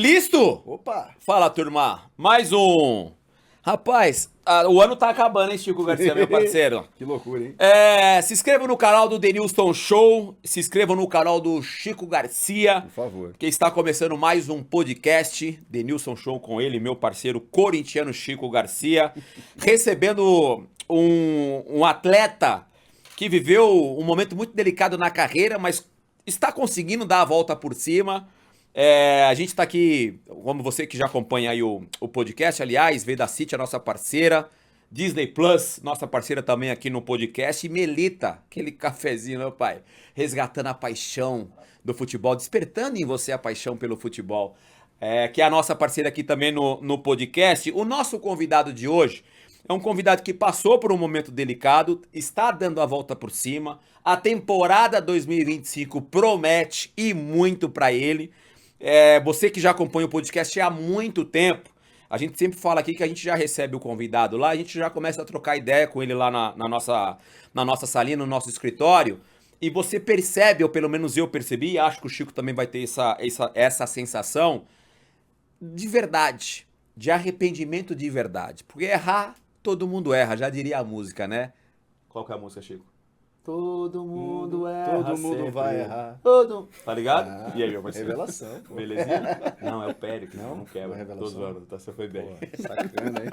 Listo? Opa! Fala, turma. Mais um. Rapaz, o ano tá acabando, hein, Chico Garcia, meu parceiro? Que loucura, hein? Se inscreva no canal do Denilson Show, se inscreva no canal do Chico Garcia, Por favor. que está começando mais um podcast, Denilson Show, com ele, meu parceiro corintiano Chico Garcia, recebendo um atleta que viveu um momento muito delicado na carreira, mas está conseguindo dar a volta por cima. A gente tá aqui, como você que já acompanha aí o podcast, aliás, veio da City, a nossa parceira, Disney Plus, nossa parceira também aqui no podcast, e Melita, aquele cafezinho, meu pai, resgatando a paixão do futebol, despertando em você a paixão pelo futebol, que é a nossa parceira aqui também no podcast. O nosso convidado de hoje é um convidado que passou por um momento delicado, está dando a volta por cima, a temporada 2025 promete e muito pra ele. Você que já acompanha o podcast há muito tempo, a gente sempre fala aqui que a gente já recebe o convidado lá, a gente já começa a trocar ideia com ele lá na nossa salinha, no nosso escritório, e você percebe, ou pelo menos eu percebi, e acho que o Chico também vai ter essa sensação de verdade, de arrependimento de verdade, porque errar, todo mundo erra, já diria a música, né? Qual que é a música, Chico? Todo mundo erra. Todo mundo sempre. vai errar. Tá ligado? Ah, E aí, meu parceiro? revelação, pô. Belezinha? Não, é o Pério que não Uma quebra. Tô revelação. zoando, tá? Você foi bem. Pô, sacana, hein?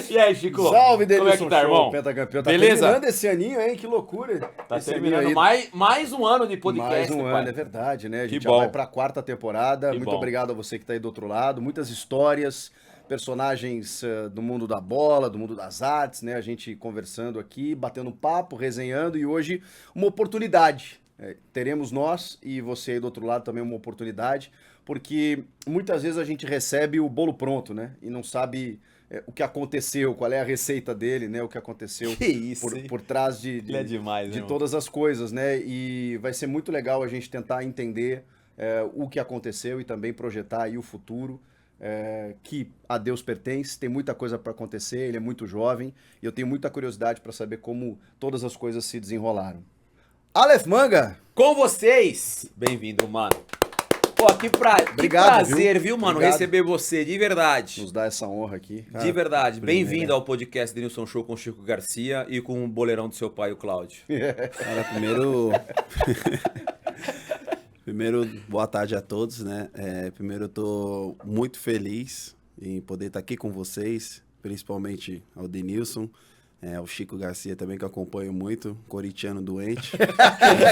E aí, Chico? Salve, Como é Denilson que tá, Show, irmão? pentacampeão. Tá Beleza? terminando esse aninho, hein? Que loucura. Tá Esse terminando aninho aí. mais um ano de podcast, Mais um pai. ano, é verdade, né? A gente Que já bom. vai pra quarta temporada. Que Muito bom. obrigado a você que tá aí do outro lado. Muitas histórias, personagens do mundo da bola, do mundo das artes, né? A gente conversando aqui, batendo um papo, resenhando, e hoje uma oportunidade. Teremos nós e você aí do outro lado também uma oportunidade, porque muitas vezes a gente recebe o bolo pronto, né? E não sabe o que aconteceu, qual é a receita dele, né? O que aconteceu Que isso, hein? por trás Ele é demais, de né, todas as coisas, né? E vai ser muito legal a gente tentar entender o que aconteceu e também projetar aí o futuro, que a Deus pertence. Tem muita coisa para acontecer, ele é muito jovem e eu tenho muita curiosidade para saber como todas as coisas se desenrolaram. Aleph Manga! Com vocês! Bem-vindo, mano. Pô, que Obrigado, prazer, viu, mano, Obrigado. receber você, de verdade. Nos dá essa honra aqui. De verdade. primeiro. Bem-vindo ao podcast Denilson Show com o Chico Garcia e com o boleirão do seu pai, o Cláudio. Cara, primeiro, boa tarde a todos, né? Primeiro, eu tô muito feliz em poder estar aqui com vocês, principalmente ao Denilson, ao Chico Garcia também, que eu acompanho muito, corintiano doente.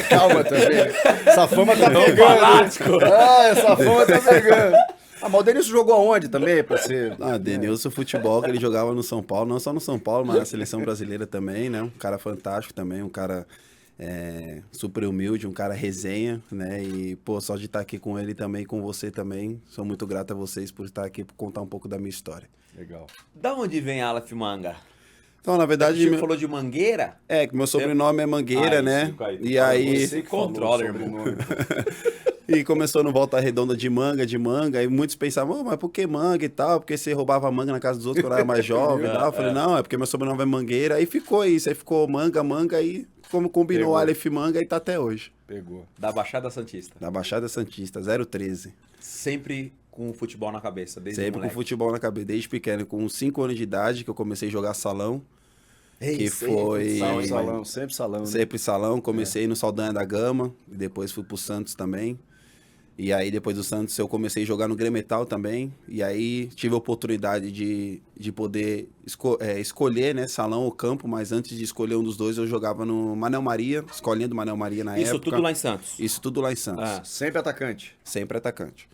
Calma também. Essa fama tá pegando. fanático. Essa fama tá pegando. Mas o Denilson jogou aonde também, pra ser... Denilson, futebol, que ele jogava no São Paulo, não só no São Paulo, mas na seleção brasileira também, né? Um cara fantástico também, um cara super humilde, um cara resenha, né? E, pô, só de estar aqui com ele também, com você também, sou muito grato a vocês por estar aqui, por contar um pouco da minha história. Legal. Da onde vem Aleph Manga? Então, na O verdade... Chico falou de Mangueira? que meu sobrenome é Mangueira, né? Chico, aí, E aí... Você controla, irmão. E começou no Volta Redonda de manga, e muitos pensavam, mas por que manga e tal? Porque você roubava manga na casa dos outros quando era mais jovem e tal. Eu falei, não, é porque meu sobrenome é Mangueira. Aí ficou isso, aí ficou manga, e como combinou Pegou. Aleph Manga e tá até hoje. Pegou. Da Baixada Santista. Na Baixada Santista, 013. Sempre com o futebol na cabeça, desde Sempre com moleque. futebol na cabeça, desde pequeno, com 5 anos de idade que eu comecei a jogar salão. Ei, que sempre foi- futsal, hein, Salão, mano? sempre salão. Né? Sempre salão, comecei no Saldanha da Gama, e depois fui pro Santos também. E aí, depois do Santos, eu comecei a jogar no Grêmio Metal também. E aí, tive a oportunidade de poder escolher, né, salão ou campo. Mas antes de escolher um dos dois, eu jogava no Manel Maria, escolinha do Manel Maria na Isso época. tudo lá em Santos. Isso tudo lá em Santos. Ah. Sempre atacante. Sempre atacante.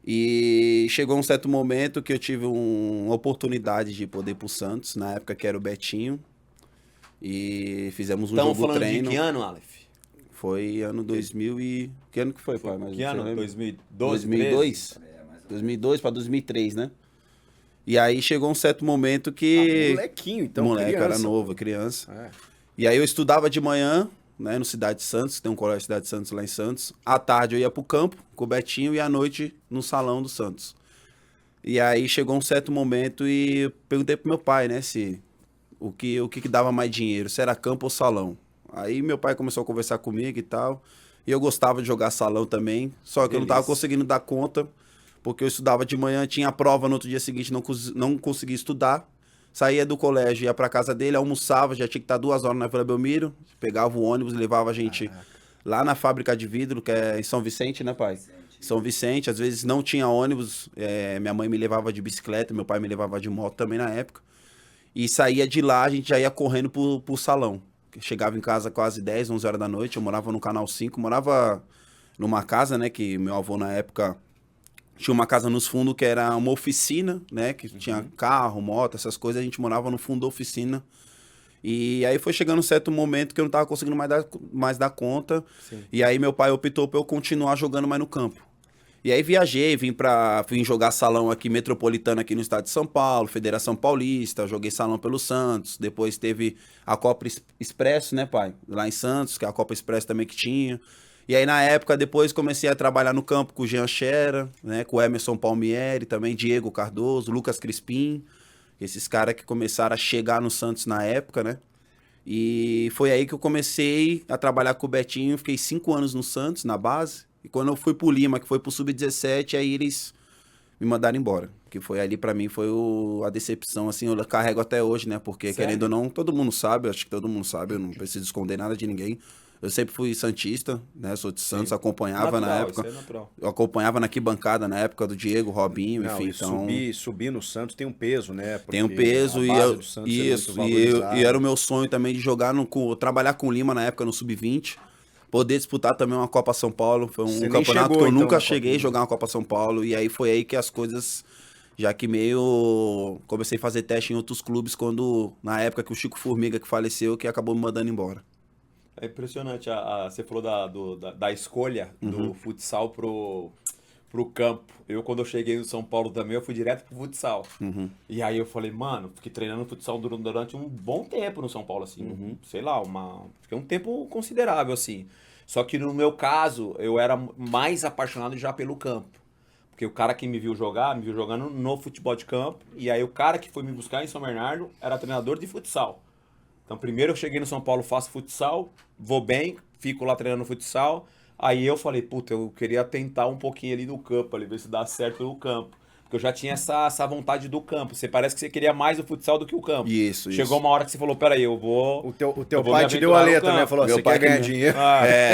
E chegou um certo momento que eu tive uma oportunidade de poder ir pro Santos, na época que era o Betinho. E fizemos um Estamos jogo falando treino. de que ano, Aleph? Foi ano 2000 e... Que ano que foi, pai? Mas Que você ano? lembra? 2012, 2002? 2002 para 2003, né? E aí chegou um certo momento que... Molequinho, então. moleque, criança. era novo, criança. É. E aí eu estudava de manhã, né, no Cidade de Santos, tem um colégio Cidade de Santos lá em Santos. À tarde eu ia pro campo com o Betinho e à noite no salão do Santos. E aí chegou um certo momento e eu perguntei pro meu pai, né, se o que dava mais dinheiro, se era campo ou salão. Aí meu pai começou a conversar comigo e tal. E eu gostava de jogar salão também, só que eu não tava Delícia. conseguindo dar conta porque eu estudava de manhã, tinha prova no outro dia seguinte, não conseguia estudar. Saía do colégio, ia pra casa dele, almoçava, já tinha que estar 2 horas na Vila Belmiro, pegava o ônibus, levava a gente lá na fábrica de vidro, que é em São Vicente, né, pai? São Vicente, às vezes não tinha ônibus, minha mãe me levava de bicicleta, meu pai me levava de moto também na época. E saía de lá, a gente já ia correndo pro salão. Chegava em casa quase 10, 11 horas da noite, eu morava no Canal 5, morava numa casa, né, que meu avô na época tinha uma casa nos fundos que era uma oficina, né, que tinha carro, moto, essas coisas, a gente morava no fundo da oficina. E aí foi chegando um certo momento que eu não tava conseguindo mais dar conta, e aí meu pai optou pra eu continuar jogando mais no campo. E aí viajei, vim jogar salão aqui, metropolitano aqui no estado de São Paulo, Federação Paulista, joguei salão pelo Santos, depois teve a Copa Expresso, né, pai? Lá em Santos, que é a Copa Expresso também que tinha. E aí na época, depois comecei a trabalhar no campo com o Jean Xera, né, com o Emerson Palmieri, também Diego Cardoso, Lucas Crispim, esses caras que começaram a chegar no Santos na época, né? E foi aí que eu comecei a trabalhar com o Betinho, fiquei 5 anos no Santos, na base. E quando eu fui pro Lima, que foi pro Sub-17, aí eles me mandaram embora. Que foi ali, pra mim, foi a decepção, assim, eu carrego até hoje, né? Porque, querendo ou não, todo mundo sabe, acho que todo mundo sabe, eu não preciso esconder nada de ninguém. Eu sempre fui santista, né? Sou de Santos, acompanhava na época. Isso é natural. Eu acompanhava na arquibancada na época do Diego, Robinho, Não, enfim, e então... subir no Santos tem um peso, né? Tem um Porque peso a e base eu, do Santos é isso, muito e valorizada. era o meu sonho também de jogar trabalhar com o Lima na época no Sub-20, poder disputar também uma Copa São Paulo, foi um Você nem campeonato chegou, que eu então, nunca na cheguei a Copinha. jogar uma Copa São Paulo, e aí foi aí que as coisas, já que meio, comecei a fazer teste em outros clubes, quando, na época que o Chico Formiga que faleceu, que acabou me mandando embora. É impressionante, você falou da escolha do futsal pro campo. Quando eu cheguei no São Paulo também, eu fui direto pro futsal. E aí eu falei, mano, fiquei treinando futsal durante um bom tempo no São Paulo, assim, sei lá, fiquei um tempo considerável, assim. Só que no meu caso, eu era mais apaixonado já pelo campo. Porque o cara que me viu jogando no futebol de campo, e aí o cara que foi me buscar em São Bernardo era treinador de futsal. Então, primeiro eu cheguei no São Paulo, faço futsal, vou bem, fico lá treinando futsal. Aí eu falei, puta, eu queria tentar um pouquinho ali no campo, ali, ver se dá certo no campo. Porque eu já tinha essa vontade do campo. Você parece que você queria mais o futsal do que o campo. Isso. Chegou uma hora que você falou, peraí, eu vou... O teu eu vou pai me te deu a aventurar no letra, né? campo. Falou, Meu você pai quer ganhar que- dinheiro?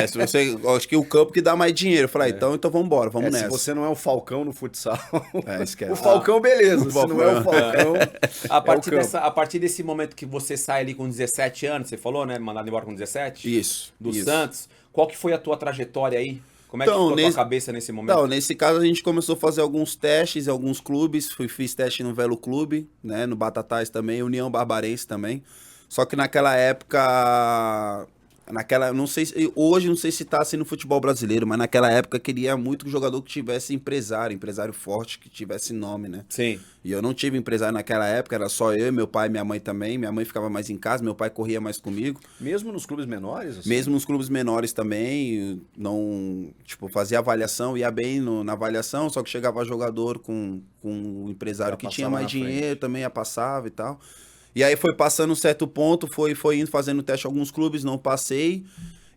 Se você, acho que o campo que dá mais dinheiro. Eu falei, então vamos embora, vamos Se nessa. você não é o Falcão no futsal. Esquece. O Falcão, beleza. Se não é o Falcão. A partir desse momento que você sai ali com 17 anos, você falou, né? Mandado embora com 17? Isso. Do isso. Santos. Qual que foi a tua trajetória aí? Como é que Então, ficou a tua cabeça nesse momento? Então, nesse caso a gente começou a fazer alguns testes em alguns clubes. Fiz teste no Velo Clube, né? No Batatais também, União Barbarense também. Só que naquela época... não sei hoje não sei se tá assim no futebol brasileiro, mas naquela época queria muito que o jogador que tivesse empresário forte, que tivesse nome, né? Sim. E eu não tive empresário naquela época, era só eu, meu pai e minha mãe também. Minha mãe ficava mais em casa, meu pai corria mais comigo. Mesmo nos clubes menores? Assim? Mesmo nos clubes menores também, não, tipo, fazia avaliação, ia bem na avaliação, só que chegava jogador com um empresário Já que tinha passava mais na frente. dinheiro, também ia passava e tal. E aí foi passando um certo ponto, foi indo fazendo teste em alguns clubes, não passei.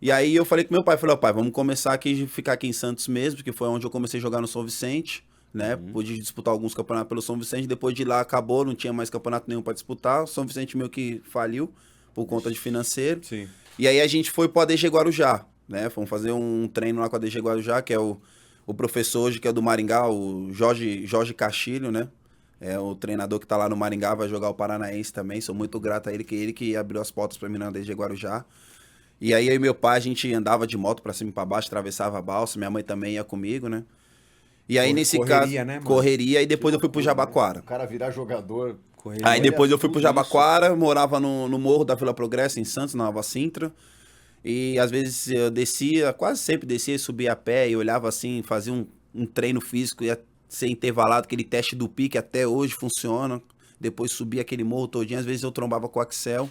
E aí eu falei com meu pai, falei, ó, pai, vamos começar aqui, ficar aqui em Santos mesmo, porque foi onde eu comecei a jogar no São Vicente, né? Pude disputar alguns campeonatos pelo São Vicente, depois de lá acabou, não tinha mais campeonato nenhum para disputar. O São Vicente meio que faliu por conta de financeiro. Sim. E aí a gente foi pro ADG Guarujá, né? Fomos fazer um treino lá com o ADG Guarujá, que é o professor hoje, que é do Maringá, o Jorge Castilho, né? É o treinador que tá lá no Maringá, vai jogar o Paranaense também. Sou muito grato a ele, que ele que abriu as portas pra mim na ADG Guarujá. E aí eu e meu pai, a gente andava de moto pra cima e pra baixo, atravessava a balsa. Minha mãe também ia comigo, né? E aí nesse Correria, caso, né, mano? correria, e depois eu fui pro Jabaquara. O cara virar jogador. Aí depois eu fui pro tudo Jabaquara, morava no Morro da Vila Progresso, em Santos, na Nova Sintra. E às vezes eu descia, quase sempre descia e subia a pé e olhava assim, fazia um treino físico, ia ser intervalado, aquele teste do pique até hoje funciona. Depois subia aquele morro todinho, às vezes eu trombava com o Axel,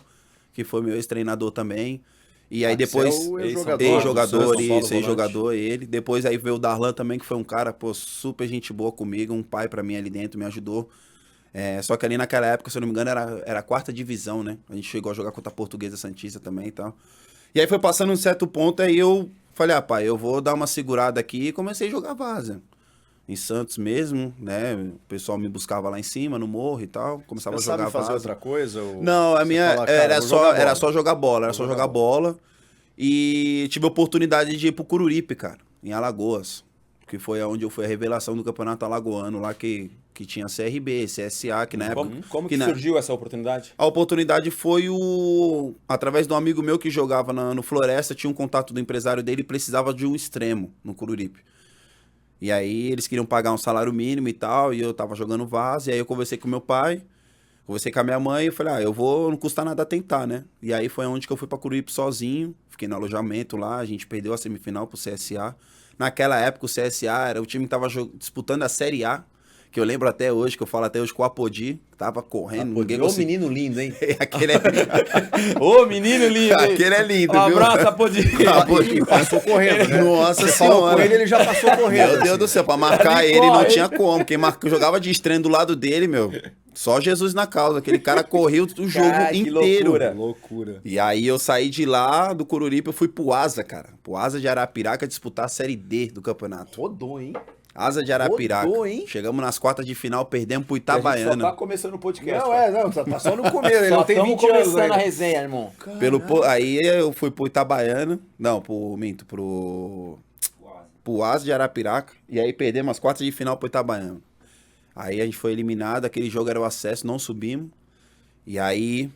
que foi meu ex-treinador também. E aí Axel, depois, ex-jogador, ex-jogador, ele. Depois aí veio o Darlan também, que foi um cara, pô, super gente boa comigo, um pai pra mim ali dentro, me ajudou. Só que ali naquela época, se eu não me engano, era a 4ª divisão, né? A gente chegou a jogar contra a Portuguesa Santista também e tal. E aí foi passando um certo ponto, aí eu falei, pai, eu vou dar uma segurada aqui e comecei a jogar várzea. em Santos mesmo, né? O pessoal me buscava lá em cima, no morro e tal. Começava a Você sabe jogar fazer vaza. outra coisa? Ou Não, a você minha fala, cara, era vou jogar bola? só jogar bola, era Vou só jogar jogar bola. E tive a oportunidade de ir pro Coruripe, cara, em Alagoas, que foi onde eu fui a revelação do campeonato alagoano, lá que tinha CRB, CSA, que na época... Como que na- surgiu essa oportunidade? A oportunidade foi através de um amigo meu que jogava no Floresta, tinha um contato do empresário dele e precisava de um extremo no Coruripe. E aí eles queriam pagar um salário mínimo e tal, e eu tava jogando vaza, e aí eu conversei com meu pai, conversei com a minha mãe, e eu falei, não custa nada tentar, né? E aí foi onde que eu fui pra Coruripe sozinho, fiquei no alojamento lá, a gente perdeu a semifinal pro CSA. Naquela época o CSA era o time que tava disputando a Série A, que eu lembro até hoje, que eu falo até hoje com o Apodi, que tava correndo, ninguém Ô, conseguia. menino lindo, hein? Aquele é... Ô, menino lindo, hein? Aquele é lindo, Um viu? abraço, Apodi. E passou correndo, né? Nossa Você falou senhora. com ele já passou correndo. Meu Deus assim. do céu, pra marcar Ali ele não corre. tinha como. Quem jogava de estranho do lado dele, meu, só Jesus na causa. Aquele cara correu o jogo Cara, que inteiro. loucura. Loucura. E aí eu saí de lá, do Coruripe, eu fui pro Asa, cara. Pro Asa de Arapiraca disputar a Série D do campeonato. Rodou, hein? Asa de Arapiraca. Rodou, hein? Chegamos nas quartas de final, perdemos pro A gente só Itabaiana. tá começando o podcast. Não, tá só no começo, ele Só não tem estamos 20 anos começando a ainda. resenha, irmão. Aí eu fui pro Itabaiana. Não, pro Asa de Arapiraca. E aí perdemos as quartas de final pro Itabaiana. Aí a gente foi eliminado, aquele jogo era o acesso, não subimos. E aí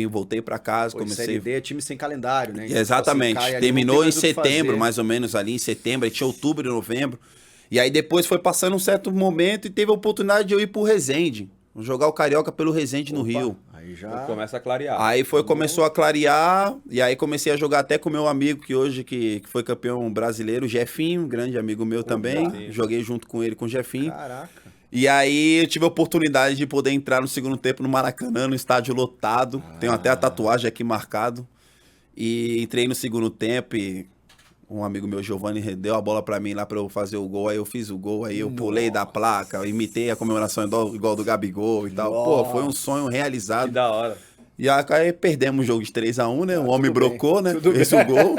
voltei pra casa, Pô, comecei... Série D é time sem calendário, né? Então, Exatamente. tipo assim, cai ali, Terminou não tem em mais o que setembro, fazer. mais ou menos ali em setembro. Aí tinha outubro e novembro. E aí depois foi passando um certo momento e teve a oportunidade de eu ir pro Resende. Jogar o Carioca pelo Resende no Opa, Rio. Aí já... Começa a clarear. Aí começou a clarear, e aí comecei a jogar até com meu amigo, que hoje que foi campeão brasileiro, Jefinho, grande amigo meu também. Jefinho. Joguei junto com ele, com o Jefinho. Caraca. E aí eu tive a oportunidade de poder entrar no segundo tempo no Maracanã, no estádio lotado. Tenho até a tatuagem aqui marcado. E entrei no segundo tempo e um amigo meu, Giovanni, deu a bola pra mim lá pra eu fazer o gol. Aí eu fiz o gol, aí eu pulei da placa, imitei a comemoração igual do Gabigol e tal. Pô, foi um sonho Que realizado. da hora. E aí perdemos o jogo de 3-1, né? O homem tudo bem, brocou, né? tudo Fez bem. o gol.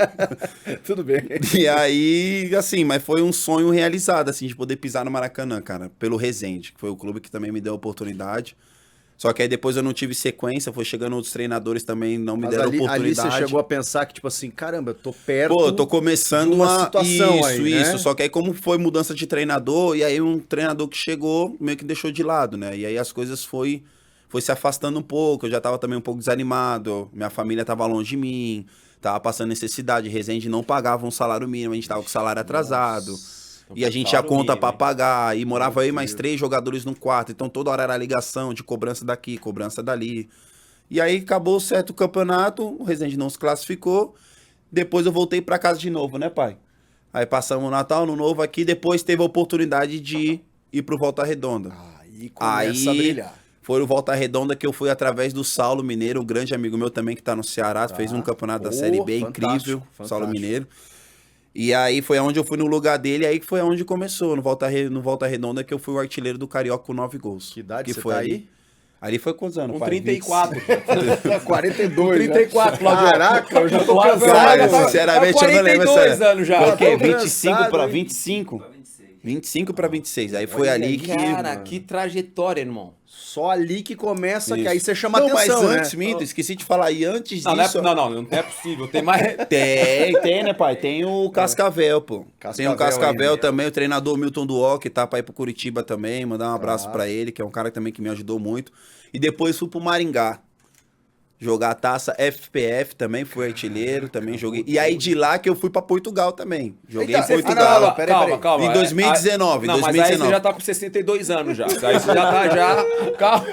Tudo bem. E aí, assim, mas foi um sonho realizado, assim, de poder pisar no Maracanã, cara, pelo Resende, que foi o clube que também me deu a oportunidade. Só que aí depois eu não tive sequência, foi chegando outros treinadores também, não me Mas deram ali oportunidade. você chegou a pensar que, tipo assim, caramba, eu tô perto... Pô, eu tô começando de uma uma situação isso, aí, né? isso. Só que aí como foi mudança de treinador, e aí um treinador que chegou meio que deixou de lado, né? E aí as coisas foi se afastando um pouco, eu já tava também um pouco desanimado, minha família tava longe de mim, tava passando necessidade, Resende não pagava um salário mínimo, a gente tava com o salário atrasado. E a gente tinha Salário conta mínimo, pra hein? pagar, e morava eu e mais 3 jogadores no quarto, então toda hora era ligação de cobrança daqui, cobrança dali. E aí acabou certo o campeonato, o Resende não se classificou, depois eu voltei pra casa de novo, né, pai? Aí passamos o Natal, no Novo aqui, depois teve a oportunidade de ir pro Volta Redonda. Aí começa a brilhar. Foi o Volta Redonda que eu fui através do Saulo Mineiro, um grande amigo meu também que tá no Ceará, fez um campeonato da Pô, Série B fantástico, incrível, fantástico. Saulo Mineiro. E aí foi onde eu fui no lugar dele, aí que foi onde começou, no Volta Redonda, que eu fui o artilheiro do Carioca com 9 gols. Que idade você foi tá ali. aí? Ali foi quantos anos, Com pai? 34. 42, 34, Claudio. Caraca, eu já tô Claudio, cansado. Cara, mano. sinceramente, eu não lembro 42 essa... anos já. Foi o quê? Eu tô 25 cansado, pra hein? 25? 25 pra 26. Aí foi Olha ali aí, que... Cara, que trajetória, irmão. Só ali que começa, que Isso. aí você chama Não, atenção, mas né? antes, Minto, esqueci de falar. E antes Não, disso... não é possível. Tem mais. Tem, né, pai? Tem o Cascavel, pô. Tem o Cascavel Cascavel ainda. também, o treinador Milton Duó, que tá pra ir pro Curitiba também. Mandar um abraço Tá. pra ele, que é um cara também que me ajudou muito. E depois fui pro Maringá. Jogar a taça FPF também, fui artilheiro, também joguei. E aí de lá que eu fui pra Portugal também. Joguei Eita, em Portugal. não, peraí. Calma. Em 2019, Não, mas aí 2019. você já tá com 62 anos já. Aí você já tá já. Calma.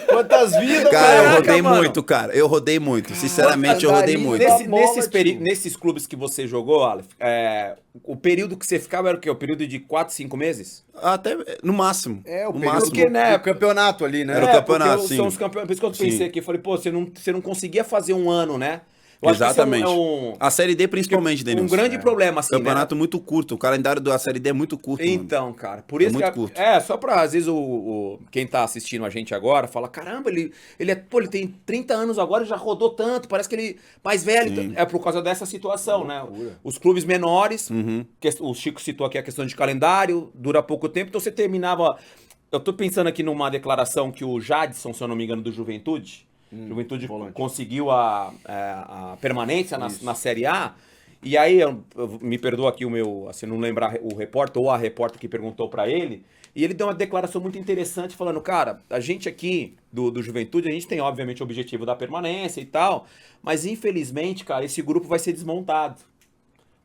Quantas vidas, Cara, eu Caraca, rodei mano. muito, cara. Eu rodei muito. Sinceramente, eu rodei Andarilho muito. desse- Nesse, bola, nesses, tio. nesses clubes que você jogou, Aleph, o período que você ficava era o quê? O período de 4, 5 meses? Até no máximo. É, o no período máximo. Porque, né, do campeonato ali, né? Era o campeonato, porque sim. são os campeonatos. Por isso que eu pensei Sim. aqui. Eu falei, pô, você não conseguia fazer um ano, né? Eu acho que esse Exatamente. A Série D principalmente, Denilson. um grande problema, assim, Campeonato muito curto. O calendário da Série D é muito curto, mano. Então, cara, por isso muito que... curto. Só pra, às vezes, quem tá assistindo a gente agora fala, caramba, ele tem 30 anos agora e já rodou tanto, parece que ele mais velho. Sim. É por causa dessa situação, né? Os clubes menores, o Chico citou aqui a questão de calendário, dura pouco tempo, então você terminava... Eu tô pensando aqui numa declaração que o Jadson, se eu não me engano, do Juventude, conseguiu a permanência na Série A, e aí, me perdoa aqui assim, não lembrar o repórter ou a repórter que perguntou pra ele, e ele deu uma declaração muito interessante falando, cara, a gente aqui do Juventude, a gente tem obviamente o objetivo da permanência e tal, mas infelizmente, cara, esse grupo vai ser desmontado.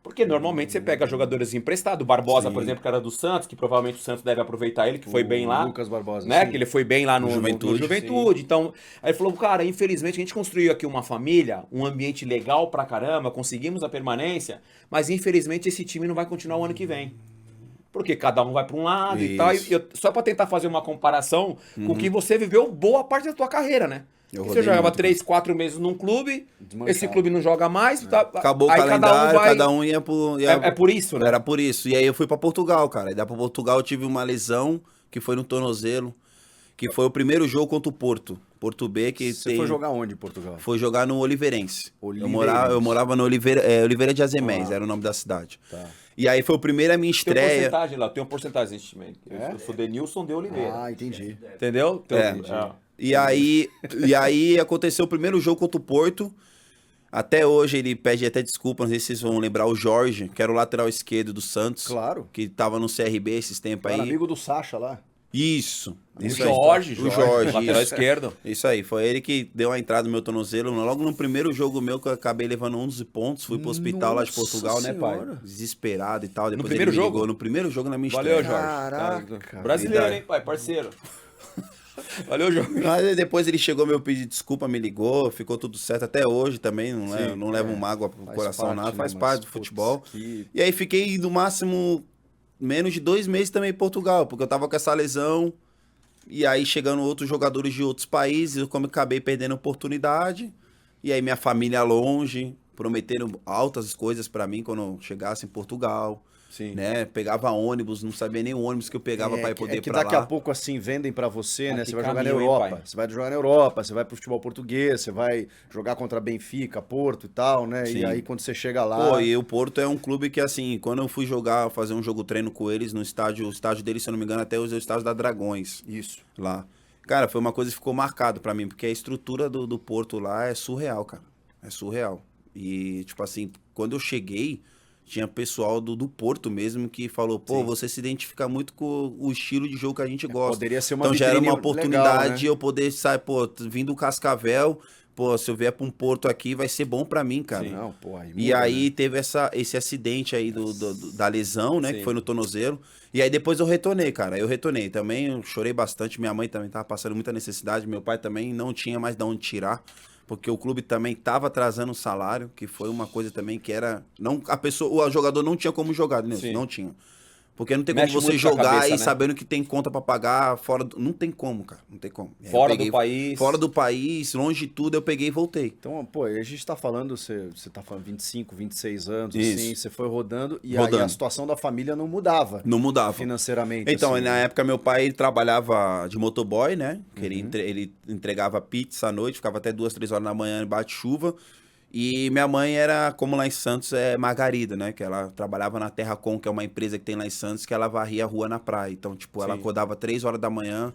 Porque normalmente você pega jogadores emprestados, o Barbosa, por exemplo, que era do Santos, que provavelmente o Santos deve aproveitar ele, que foi bem lá. Lucas Barbosa, né? sim. Que ele foi bem lá no Juventude. Então, aí ele falou, cara, infelizmente a gente construiu aqui uma família, um ambiente legal pra caramba, conseguimos a permanência, mas infelizmente esse time não vai continuar o ano que vem. Porque cada um vai pra um lado e tal. Só pra tentar fazer uma comparação com o que você viveu boa parte da tua carreira, né? Você jogava 3, 4 meses num clube, esse clube não joga mais, Acabou o aí calendário, cada um ia pro... É por isso, né? Era por isso. E aí eu fui pra Portugal, cara. E daí pra Portugal eu tive uma lesão, que foi no tornozelo, que foi o primeiro jogo contra o Porto. Porto B, que Você foi jogar onde em Portugal? Foi jogar no Oliveirense. Oliveirense. Eu morava no Oliveira de Azemés, era o nome da cidade. Tá. E aí foi o primeiro a minha Tem estreia. uma porcentagem lá, tem uma porcentagem nesse time. Eu sou Denilson de Oliveira. Ah, entendi. Entendeu? Então, E aí aconteceu o primeiro jogo contra o Porto. Até hoje ele pede até desculpa, não sei se vocês vão lembrar, o Jorge, que era o lateral esquerdo do Santos. Claro. Que tava no CRB esses tempos Era aí. amigo do Sacha lá. Isso. O Isso Jorge, aí. O Jorge, lateral isso. esquerdo. Isso aí, foi ele que deu a entrada no meu tornozelo. Logo no primeiro jogo meu, que eu acabei levando 11 pontos, fui pro hospital lá de Portugal, Nossa né, pai? Senhora. Desesperado e tal. Depois primeiro ele me jogo? ligou, no primeiro jogo na minha Valeu, estreia. Jorge. Caraca. Brasileiro, hein, pai? Parceiro. Valeu, Jorge. Mas depois ele chegou, meu pedido de desculpa, me ligou, ficou tudo certo até hoje também, não levo mágoa pro coração, parte, nada, né, faz mas, parte do putz, futebol. que- E aí fiquei no máximo menos de 2 meses também em Portugal, porque eu tava com essa lesão, e aí chegando outros jogadores de outros países, eu como acabei perdendo a oportunidade, e aí minha família longe, prometeram altas coisas pra mim quando eu chegasse em Portugal. Sim. Né? Pegava ônibus, não sabia nem o ônibus que eu pegava pra ir poder que ir pra daqui lá. a pouco assim vendem pra você, né? que Você vai jogar na caminho, hein, Europa, pai? você vai jogar na Europa, você vai pro futebol português, você vai jogar contra Benfica, Porto e tal, né? Sim. E aí quando você chega lá, Pô, e o Porto é um clube que, assim, quando eu fui jogar, fazer um jogo treino com eles no estádio, o estádio deles, se eu não me engano, até o estádio da Dragões, isso. lá. Cara, foi uma coisa que ficou marcado pra mim, porque a estrutura do Porto lá é surreal, cara. É surreal. E, tipo assim, quando eu cheguei, tinha pessoal do Porto mesmo que falou, pô, Sim. você se identifica muito com o estilo de jogo que a gente gosta. Poderia ser uma Então já era uma vitrine oportunidade legal, né? eu poder sair, pô, vindo do Cascavel, pô, se eu vier pra um Porto aqui, vai ser bom pra mim, cara. Não, pô, aí E muda, aí né? teve esse acidente aí da lesão, né? Sim. Que foi no tornozelo. E aí depois eu retornei, cara. Eu retornei. Também eu chorei bastante. Minha mãe também tava passando muita necessidade. Meu pai também não tinha mais de onde tirar. Porque o clube também tava atrasando o salário, que foi uma coisa também que era... Não, o jogador não tinha como jogar, né? Sim. Não tinha. Porque não tem Mexe como você muito com a jogar cabeça, e né? sabendo que tem conta pra pagar fora do... Não tem como, cara. Não tem como. Aí eu Fora peguei- do país. Fora do país, longe de tudo, eu peguei e voltei. Então, pô, a gente tá falando, você tá falando 25, 26 anos, Isso. assim, você foi rodando e aí Rodando. a situação da família não mudava Não mudava. financeiramente. Então, assim, na né? época, meu pai ele trabalhava de motoboy, né? Que ele entregava pizza à noite, ficava até 2, 3 horas da manhã, bate chuva. E minha mãe era, como lá em Santos, é Margarida, né? Que ela trabalhava na Terracom, que é uma empresa que tem lá em Santos, que ela varria a rua na praia. Então, tipo, ela Sim. acordava 3 horas da manhã,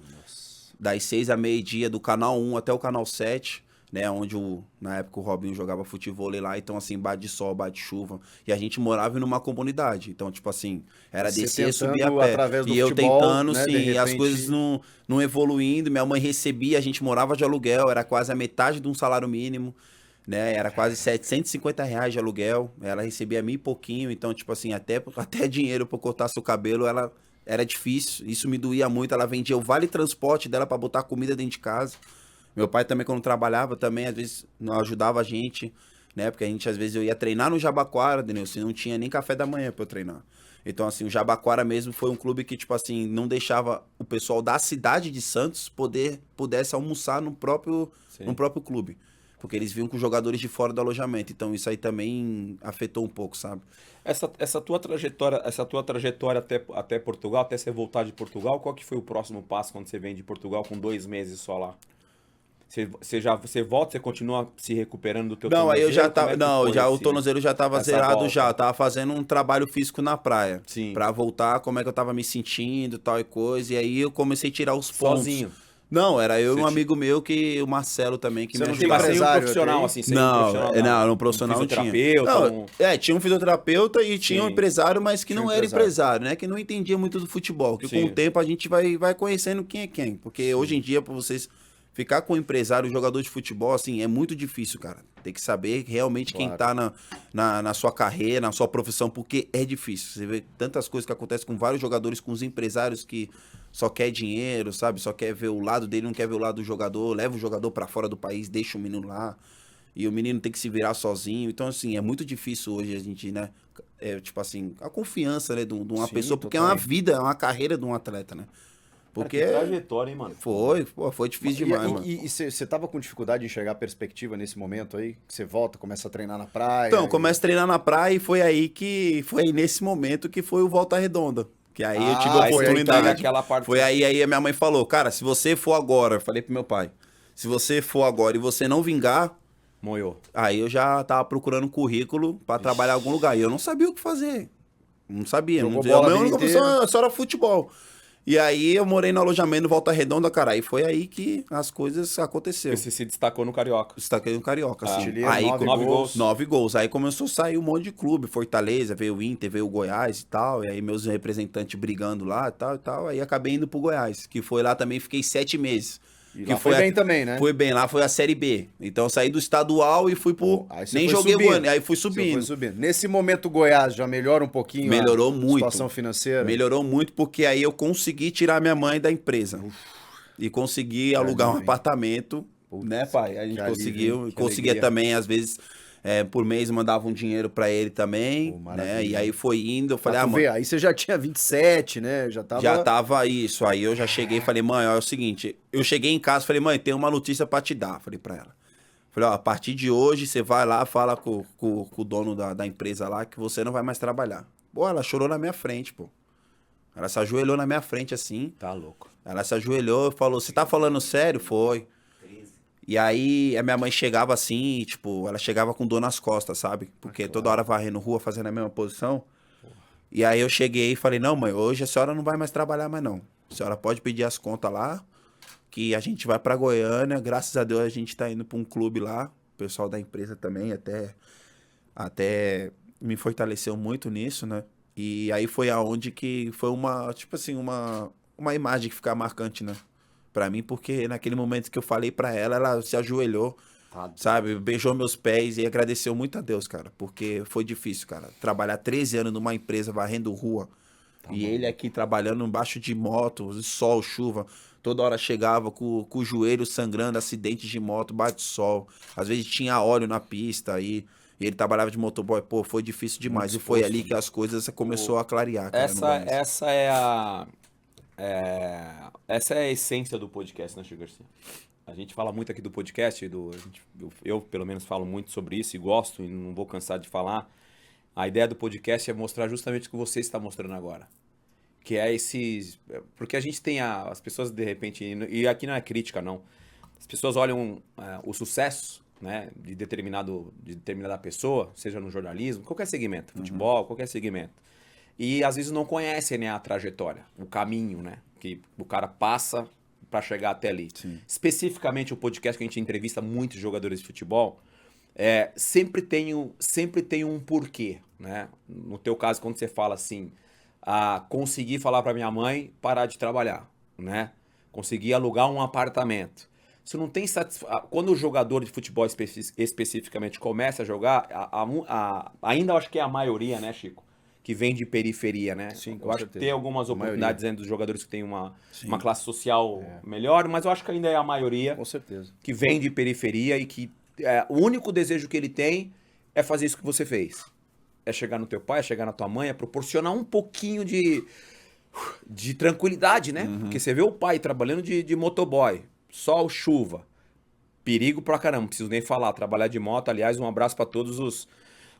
das 6 a meio-dia, do canal 1 até o canal 7, né? Onde, na época, o Robinho jogava futevôlei lá. Então, assim, bate sol, bate chuva. E a gente morava numa comunidade. Então, tipo assim, era Você descer, subir a tentando, pé. através do E eu futebol, tentando, né, sim, de e as repente- coisas não evoluindo. Minha mãe recebia, a gente morava de aluguel, era quase a metade de um salário mínimo. Né? Era quase R$750 de aluguel. Ela recebia 1.000 e pouquinho. Então, tipo assim, até dinheiro pra cortar seu cabelo, ela era difícil. Isso me doía muito. Ela vendia o vale transporte dela pra botar comida dentro de casa. Meu pai também, quando trabalhava, também, às vezes, não ajudava a gente, né? Porque a gente, às vezes, eu ia treinar no Jabaquara, Denilson, não tinha nem café da manhã pra eu treinar. Então, assim, o Jabaquara mesmo foi um clube que, tipo assim, não deixava o pessoal da cidade de Santos pudesse almoçar no próprio clube. Porque eles vinham com jogadores de fora do alojamento. Então isso aí também afetou um pouco, sabe? Essa tua trajetória até Portugal, até você voltar de Portugal, qual que foi o próximo passo quando você vem de Portugal com 2 meses só lá? Você volta, você continua se recuperando do teu Não, aí eu já tornozelo? tava. Como é que foi, O assim, tornozelo já tava essa zerado volta? já. Eu tava fazendo um trabalho físico na praia. Sim. Pra voltar, como é que eu tava me sentindo, tal e coisa. E aí eu comecei a tirar os pontos. Sozinho? Não, era eu e Você um amigo meu, o Marcelo também, que Você me não Tipo tinha ajudava. assim, um empresário profissional, até assim? aí? Seria Não, um profissional não tinha. fisioterapeuta, Não, tinha um fisioterapeuta e tinha um Sim. empresário, mas que Tinha não um era empresário. empresário, né? Que não entendia muito do futebol. Que Sim. com o tempo a gente vai conhecendo quem é quem. Porque hoje em dia, pra vocês ficar com um empresário, jogador de futebol, assim, é muito difícil, cara. Tem que saber realmente quem tá na sua carreira, na sua profissão, porque é difícil. Você vê tantas coisas que acontecem com vários jogadores, com os empresários que só quer dinheiro, sabe? Só quer ver o lado dele, não quer ver o lado do jogador, leva o jogador pra fora do país, deixa o menino lá. E o menino tem que se virar sozinho. Então, assim, é muito difícil hoje a gente, né? Tipo assim, a confiança, né, de uma Sim, pessoa, porque é total. uma vida, é uma carreira de um atleta, né? Porque Que trajetória, hein, mano? foi difícil demais, mano. E você tava com dificuldade de enxergar a perspectiva nesse momento aí? Que você volta, começa a treinar na praia? Então, começa a treinar na praia e foi aí nesse momento que foi o Volta Redonda. Que aí eu tive a aí foi aí oportunidade. aquela parte- Foi aí a minha mãe falou, cara, se você for agora, eu falei pro meu pai, se você for agora e você não vingar, Moiou. aí eu já tava procurando currículo pra trabalhar em algum lugar. E eu não sabia o que fazer. Não sabia. Jogou Não, bola a a vida minha inteira. profissão só era futebol. E aí eu morei no alojamento no Volta Redonda, cara. E foi aí que as coisas aconteceram. Você se destacou no Carioca. Destaquei no Carioca, assim. Artilheiro, Aí, 9 gols. 9 gols. Aí começou a sair um monte de clube. Fortaleza, veio o Inter, veio o Goiás e tal. E aí meus representantes brigando lá e tal e tal. Aí acabei indo pro Goiás, que foi lá também, fiquei 7 meses. E que lá foi bem também, né? Foi bem, lá foi a Série B. Então eu saí do estadual e fui pro... Aí você Nem foi joguei o subindo. ano, aí fui Você subindo. foi subindo. Nesse momento, o Goiás já melhora um pouquinho Melhorou a muito. situação financeira? Melhorou muito porque aí eu consegui tirar minha mãe da empresa. E consegui alugar um alívio, hein? apartamento, né, pai? A gente que alívio, conseguiu. hein? Que Conseguia alegria. também, às vezes, por mês mandava um dinheiro pra ele também, Pô, né? maravilha. E aí foi indo, eu falei, Pra tu mãe, ver, aí você já tinha 27, né? Já tava... isso. Aí eu já cheguei e falei, mãe, ó, é o seguinte, eu cheguei em casa, falei, mãe, tem uma notícia pra te dar, falei pra ela. Falei, ó, a partir de hoje você vai lá, fala com o dono da empresa lá que você não vai mais trabalhar. Pô, ela chorou na minha frente, pô. Ela se ajoelhou na minha frente assim. Tá louco. Ela se ajoelhou e falou, você tá falando sério? Foi. E aí a minha mãe chegava assim, tipo, ela chegava com dor nas costas, sabe? Porque toda hora varrendo rua, fazendo a mesma posição. E aí eu cheguei e falei, não, mãe, hoje a senhora não vai mais trabalhar mais não. A senhora pode pedir as contas lá, que a gente vai pra Goiânia. Graças a Deus a gente tá indo pra um clube lá. O pessoal da empresa também até me fortaleceu muito nisso, né? E aí foi aonde que foi uma, tipo assim, uma imagem que fica marcante, né? Pra mim, porque naquele momento que eu falei pra ela, ela se ajoelhou, sabe? Beijou meus pés e agradeceu muito a Deus, cara. Porque foi difícil, cara. Trabalhar 13 anos numa empresa varrendo rua. E ele aqui trabalhando embaixo de moto, sol, chuva. Toda hora chegava com o joelho sangrando, acidente de moto, bate sol. Às vezes tinha óleo na pista e ele trabalhava de motoboy. Pô, foi difícil demais. E foi ali que as coisas começou a clarear, cara, no Goiás. Essa é a essência do podcast, né, Chico Garcia? A gente fala muito aqui do podcast, eu pelo menos falo muito sobre isso e gosto e não vou cansar de falar. A ideia do podcast é mostrar justamente o que você está mostrando agora. Que é esses... Porque a gente tem as pessoas, de repente... E aqui não é crítica, não. As pessoas olham o sucesso, né, de determinada pessoa, seja no jornalismo, qualquer segmento, futebol, qualquer segmento. E às vezes não conhecem, né, a trajetória, o caminho, né, que o cara passa para chegar até ali. Sim. Especificamente o podcast que a gente entrevista muitos jogadores de futebol, sempre tem um porquê, né? No teu caso, quando você fala assim, consegui falar para minha mãe parar de trabalhar, né? Consegui alugar um apartamento. Você não tem satisfação. Quando o jogador de futebol especificamente começa a jogar, ainda acho que é a maioria, né, Chico? Que vem de periferia, né? Sim, com eu acho certeza. que tem algumas A oportunidades dentro dos jogadores que têm uma classe social melhor, mas eu acho que ainda é a maioria Com certeza. que vem de periferia e que o único desejo que ele tem é fazer isso que você fez. É chegar no teu pai, é chegar na tua mãe, é proporcionar um pouquinho de tranquilidade, né? Porque você vê o pai trabalhando de motoboy, sol, chuva, perigo pra caramba, não preciso nem falar. Trabalhar de moto, aliás, um abraço pra todos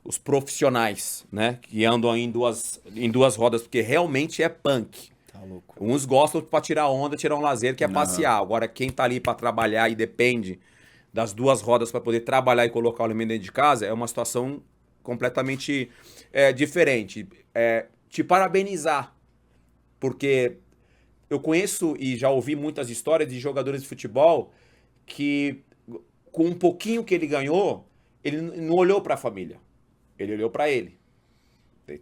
os profissionais, né? Que andam em duas rodas, porque realmente é punk. Tá louco. Uns gostam pra tirar onda, tirar um lazer, que é passear. Agora, quem tá ali pra trabalhar e depende das duas rodas pra poder trabalhar e colocar o alimento dentro de casa, é uma situação completamente diferente. Te parabenizar, porque eu conheço e já ouvi muitas histórias de jogadores de futebol que, com um pouquinho que ele ganhou, ele não olhou pra família. Ele olhou pra ele.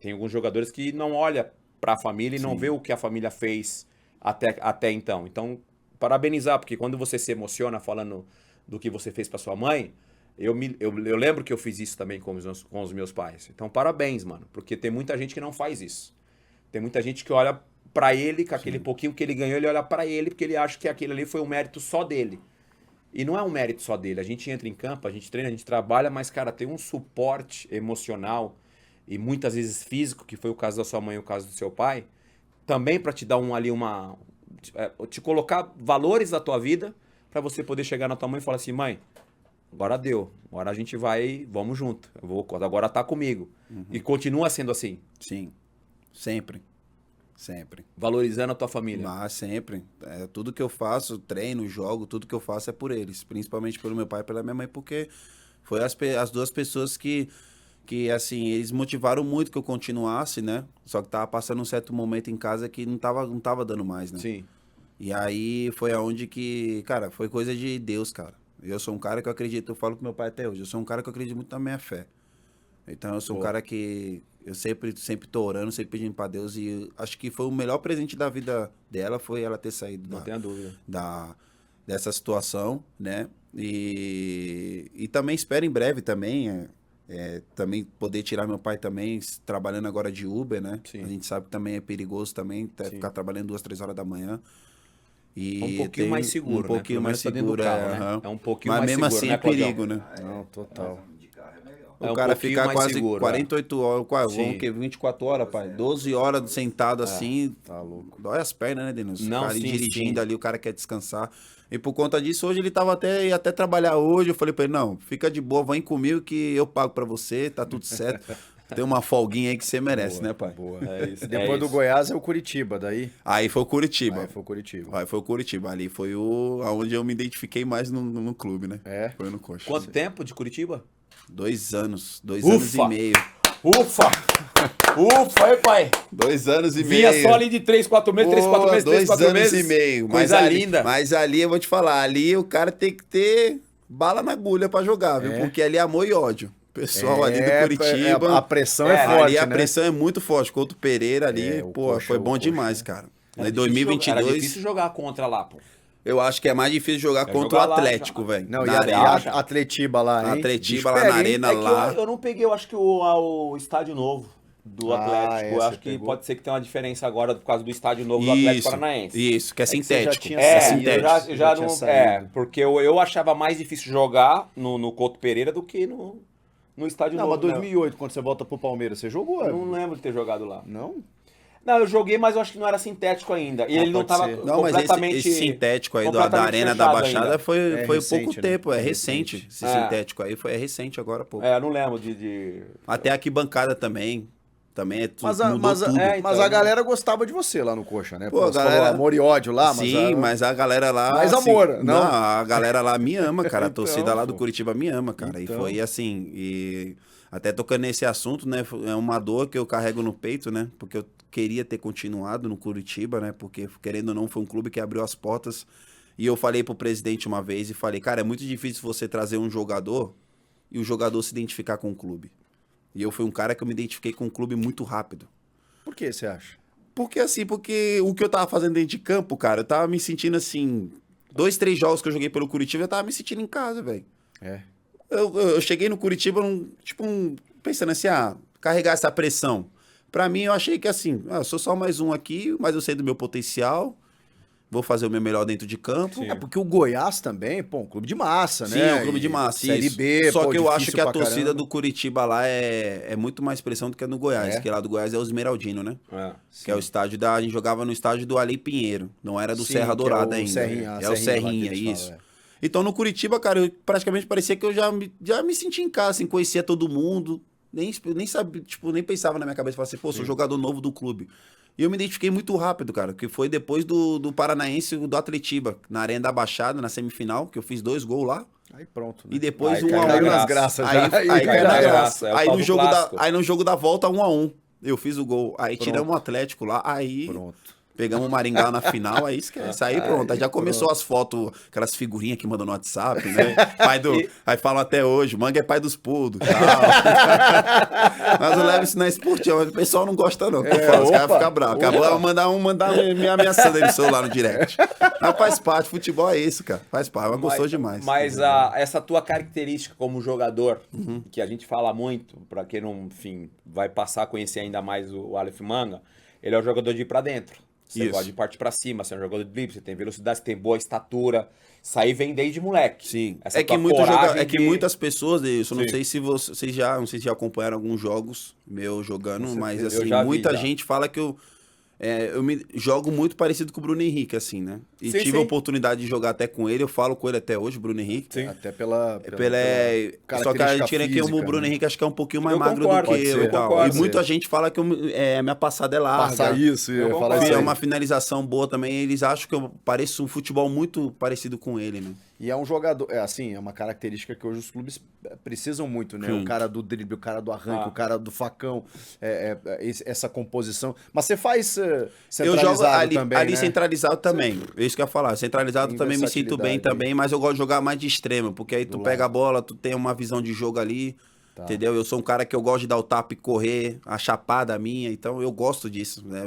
Tem alguns jogadores que não olham pra família e não vê o que a família fez até então. Então, parabenizar, porque quando você se emociona falando do que você fez pra sua mãe, eu lembro que eu fiz isso também com os meus pais. Então, parabéns, mano, porque tem muita gente que não faz isso. Tem muita gente que olha pra ele, com aquele pouquinho que ele ganhou, ele olha pra ele, porque ele acha que aquele ali foi um mérito só dele. E não é um mérito só dele. A gente entra em campo, a gente treina, a gente trabalha, mas, cara, tem um suporte emocional e muitas vezes físico, que foi o caso da sua mãe e o caso do seu pai, também para te dar te colocar valores da tua vida, para você poder chegar na tua mãe e falar assim, mãe, agora deu, agora a gente vamos junto, agora tá comigo. E continua sendo assim. Sim, sempre. Sempre. Valorizando a tua família. Mas sempre. Tudo que eu faço, treino, jogo, tudo que eu faço é por eles. Principalmente pelo meu pai e pela minha mãe, porque foi as duas pessoas que, assim, eles motivaram muito que eu continuasse, né? Só que tava passando um certo momento em casa que não tava dando mais, né? Sim. E aí foi aonde que, cara, foi coisa de Deus, cara. Eu sou um cara que eu acredito, eu falo com meu pai até hoje, eu sou um cara que eu acredito muito na minha fé. Então eu sou um cara que eu sempre tô orando, sempre pedindo pra Deus, e acho que foi o melhor presente da vida dela, foi ela ter saído Não tenha dúvida. dessa situação, né? E também espero em breve também, também poder tirar meu pai também, trabalhando agora de Uber, né? Sim. A gente sabe que também é perigoso também, ficar trabalhando 2, 3 horas da manhã. E Um pouquinho mais seguro, um pouquinho né? mais Pelo menos seguro, tá dentro do carro, né? É um pouquinho mas mais mesmo seguro, assim né, é Claudião? perigo, né? Não, total. É O um cara pouquinho ficar mais quase seguro, 48 horas, quase, Sim. 24 horas, pai. 12 horas sentado assim, Tá louco. dói as pernas, né, Denilson? Não, O cara sim, dirigindo sim. ali, o cara quer descansar. E por conta disso, hoje ele tava ia até trabalhar hoje. Eu falei pra ele, não, fica de boa, vem comigo que eu pago pra você, tá tudo certo. Tem uma folguinha aí que você merece, né, pai? Boa. É isso, E depois do isso. Goiás é o Curitiba, daí? Aí foi o Curitiba. Aí foi o Curitiba. Aí foi o Curitiba. Ali foi aonde eu me identifiquei mais no clube, né? É? Foi no Coxa. Quanto tempo de Curitiba? 2 anos. 2 Ufa! anos e meio. Ufa! Ufa, aí, pai! 2 anos e Vinha meio. só ali de 3, 4 meses, 3, 4 meses, 3, 4 meses. 2 anos e meio. Coisa ali, linda. Mas ali, eu vou te falar, ali o cara tem que ter bala na agulha pra jogar, viu? É. Porque ali é amor e ódio. O pessoal ali do Curitiba. A pressão é forte, ali a né? pressão é muito forte. Contra o Pereira ali, o pô, Coxa, foi o bom Coxa. demais, cara. Era Em difícil 2022, Era difícil jogar contra lá, pô. eu acho que é mais difícil jogar contra jogar o lá, Atlético, já. velho. Não, Na e arena. acha? a Atletiba lá, hein? Atletiba Bicho lá pega, na hein? arena É que lá. eu não peguei, eu acho que o estádio novo do Atlético. Eu você acho que pegou. pode ser que tenha uma diferença agora por causa do estádio novo do Atlético Paranaense. Isso, que é você já sintético. tinha É saído, sintético. eu já tinha não. saído. Porque eu achava mais difícil jogar no Couto Pereira do que no estádio Não, novo. mas né? 2008, quando você volta pro Palmeiras, você jogou? Eu não lembro de ter jogado lá. Não? Não, eu joguei, mas eu acho que não era sintético ainda. E ele não pode tava ser. Não, mas completamente. esse sintético aí da completamente Arena da fechado Baixada ainda. foi recente, pouco né? tempo, é É recente. recente. Esse É. sintético aí é recente agora, pô. É, eu não lembro de. Até aqui bancada também. Também Mas mudou tudo. mas a galera gostava de você lá no Coxa, né? Pô, Pô, a você galera- falou amor e ódio lá, mas... Sim, mas a galera lá. Mais assim, amor, não? a galera lá me ama, cara. A Então, torcida lá do pô. Curitiba me ama, cara. Então. E foi assim. E até tocando nesse assunto, né? É uma dor que eu carrego no peito, né? Porque eu queria ter continuado no Curitiba, né? Porque, querendo ou não, foi um clube que abriu as portas. E eu falei pro presidente uma vez e falei, cara, é muito difícil você trazer um jogador e o jogador se identificar com o clube. E eu fui um cara que eu me identifiquei com o clube muito rápido. Por que você acha? Porque o que eu tava fazendo dentro de campo, cara, eu tava me sentindo assim. 2, 3 jogos que eu joguei pelo Curitiba, eu tava me sentindo em casa, velho. É. Eu cheguei no Curitiba, pensando assim, carregar essa pressão. Pra mim, eu achei que assim, eu sou só mais um aqui, mas eu sei do meu potencial, vou fazer o meu melhor dentro de campo. Sim. É porque o Goiás também, pô, um clube de massa, Sim, né? é um clube de E massa. Série isso. B, Só pô, que eu acho difícil que a pra torcida caramba. do Curitiba lá é muito mais pressão do que a do Goiás. É? Porque lá do Goiás é o Esmeraldino, né? Que é o Sim. estádio a gente jogava no estádio do Ali Pinheiro. Não era do Sim, Serra que é Dourada o ainda. Serrinha, é o lá que Serrinha, eles isso. falam, Então no Curitiba, cara, eu praticamente parecia que eu já me sentia em casa, assim, conhecia todo mundo. Nem sabia, tipo, nem pensava na minha cabeça, falava assim, pô, sou jogador novo do clube. E eu me identifiquei muito rápido, cara, que foi depois do Paranaense, do Atletiba, na Arena da Baixada, na semifinal, que eu fiz 2 gols lá. Aí pronto, né? E depois Aí 1 a 1. Caiu nas graças já. Aí caiu na graça. É o Aí tal no do jogo clássico. aí no jogo da volta, 1 a 1. Eu fiz o gol. Aí Pronto. tiramos o Atlético lá, aí Pronto. pegamos o Maringá na final, aí esquece. Aí pronto, aí já começou as fotos, aquelas figurinhas que mandam no WhatsApp, né? Aí falam até hoje, Manga é pai dos pudos, tal. Mas eu levo isso na esportiva, mas o pessoal não gosta não. Os caras ficam bravos. Acabou de mandar me ameaçando aí no celular no direct. Mas faz parte, futebol é isso, cara. Faz parte, mas gostou demais. Mas essa tua característica como jogador, que a gente fala muito, pra quem não, enfim, vai passar a conhecer ainda mais o Aleph Manga, ele é o jogador de ir pra dentro. Você Isso. gosta de partir pra cima, você é um jogador de drible, você tem velocidade, você tem boa estatura. Isso aí vem desde moleque. Sim. Essa É que, tua coragem de- muitas pessoas, isso, não Sim. sei se vocês já acompanharam alguns jogos meus jogando, mas eu assim, já vi, muita já. gente fala que eu me jogo muito parecido com o Bruno Henrique, assim, né? E Sim, tive sim. a oportunidade de jogar até com ele, eu falo com ele até hoje, Bruno Henrique. Sim. Até pela Só que a gente característica tira que o física, Bruno né? Henrique acho que é um pouquinho mais Eu magro concordo, do que pode eu ser, e tal. concordo. E muita gente fala que a minha passada é larga. Passa isso, Eu eu falo concordo. isso É aí. uma finalização boa também. Eles acham que eu pareço um futebol muito parecido com ele, né? E é um jogador, é uma característica que hoje os clubes precisam muito, né? Sim. O cara do drible, o cara do arranque, Ah. o cara do facão, essa composição. Mas você faz Eu centralizado jogo ali, também, ali né? centralizado também. É isso que eu ia falar. Centralizado Tem também me sinto bem versatilidade também, mas eu gosto de jogar mais de extremo, porque aí tu Do pega a lado. bola, tu tem uma visão de jogo ali, Tá. entendeu? Eu sou um cara que eu gosto de dar o tapa e correr, a chapada minha, então eu gosto disso, né?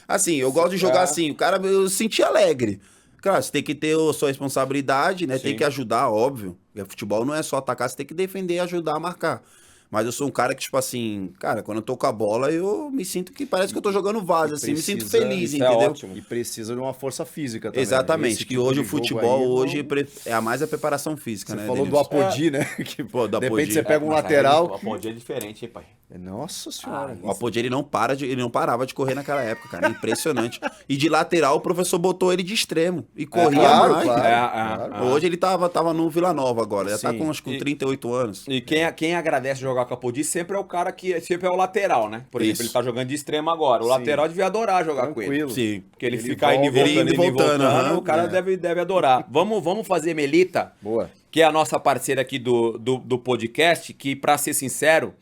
Assim, eu gosto de jogar assim, o cara, eu senti alegre. Claro, você tem que ter a sua responsabilidade, né? Sim. Tem que ajudar, óbvio. Porque futebol não é só atacar, você tem que defender e ajudar a marcar. Mas eu sou um cara que, tipo assim, cara, quando eu tô com a bola, eu me sinto que parece que eu tô jogando vaso, assim, me sinto precisa- feliz, isso é entendeu? ótimo. E precisa de uma força física também. Exatamente, Esse que tipo hoje de o jogo futebol aí, hoje não- é a mais a preparação física, Você né? falou do Denilson? Apodi, né? Que, Pô, do de repente Apodi. você pega um Mas aí lateral. O Apodi é diferente, hein, pai? Nossa senhora. O Apodi, ele não parava de correr naquela época, cara. Impressionante. E de lateral, o professor botou ele de extremo. E corria claro, mais. claro. claro. Hoje ele tava no Vila Nova agora. Já tá Sim. com, acho que com E- 38 anos. E quem agradece jogar com a Apodi sempre é o cara que sempre é o lateral, né? Por exemplo, Isso. ele tá jogando de extremo agora. O Sim. lateral devia adorar jogar com ele. Tranquilo. Sim. Porque ele Ele fica indo e volta, voltando, ele indo e voltando, voltando, aham. o cara deve adorar. Vamos fazer Melita, Boa. que é a nossa parceira aqui do podcast, que, pra ser sincero,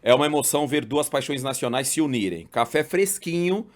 é uma emoção ver duas paixões nacionais se unirem. Café fresquinho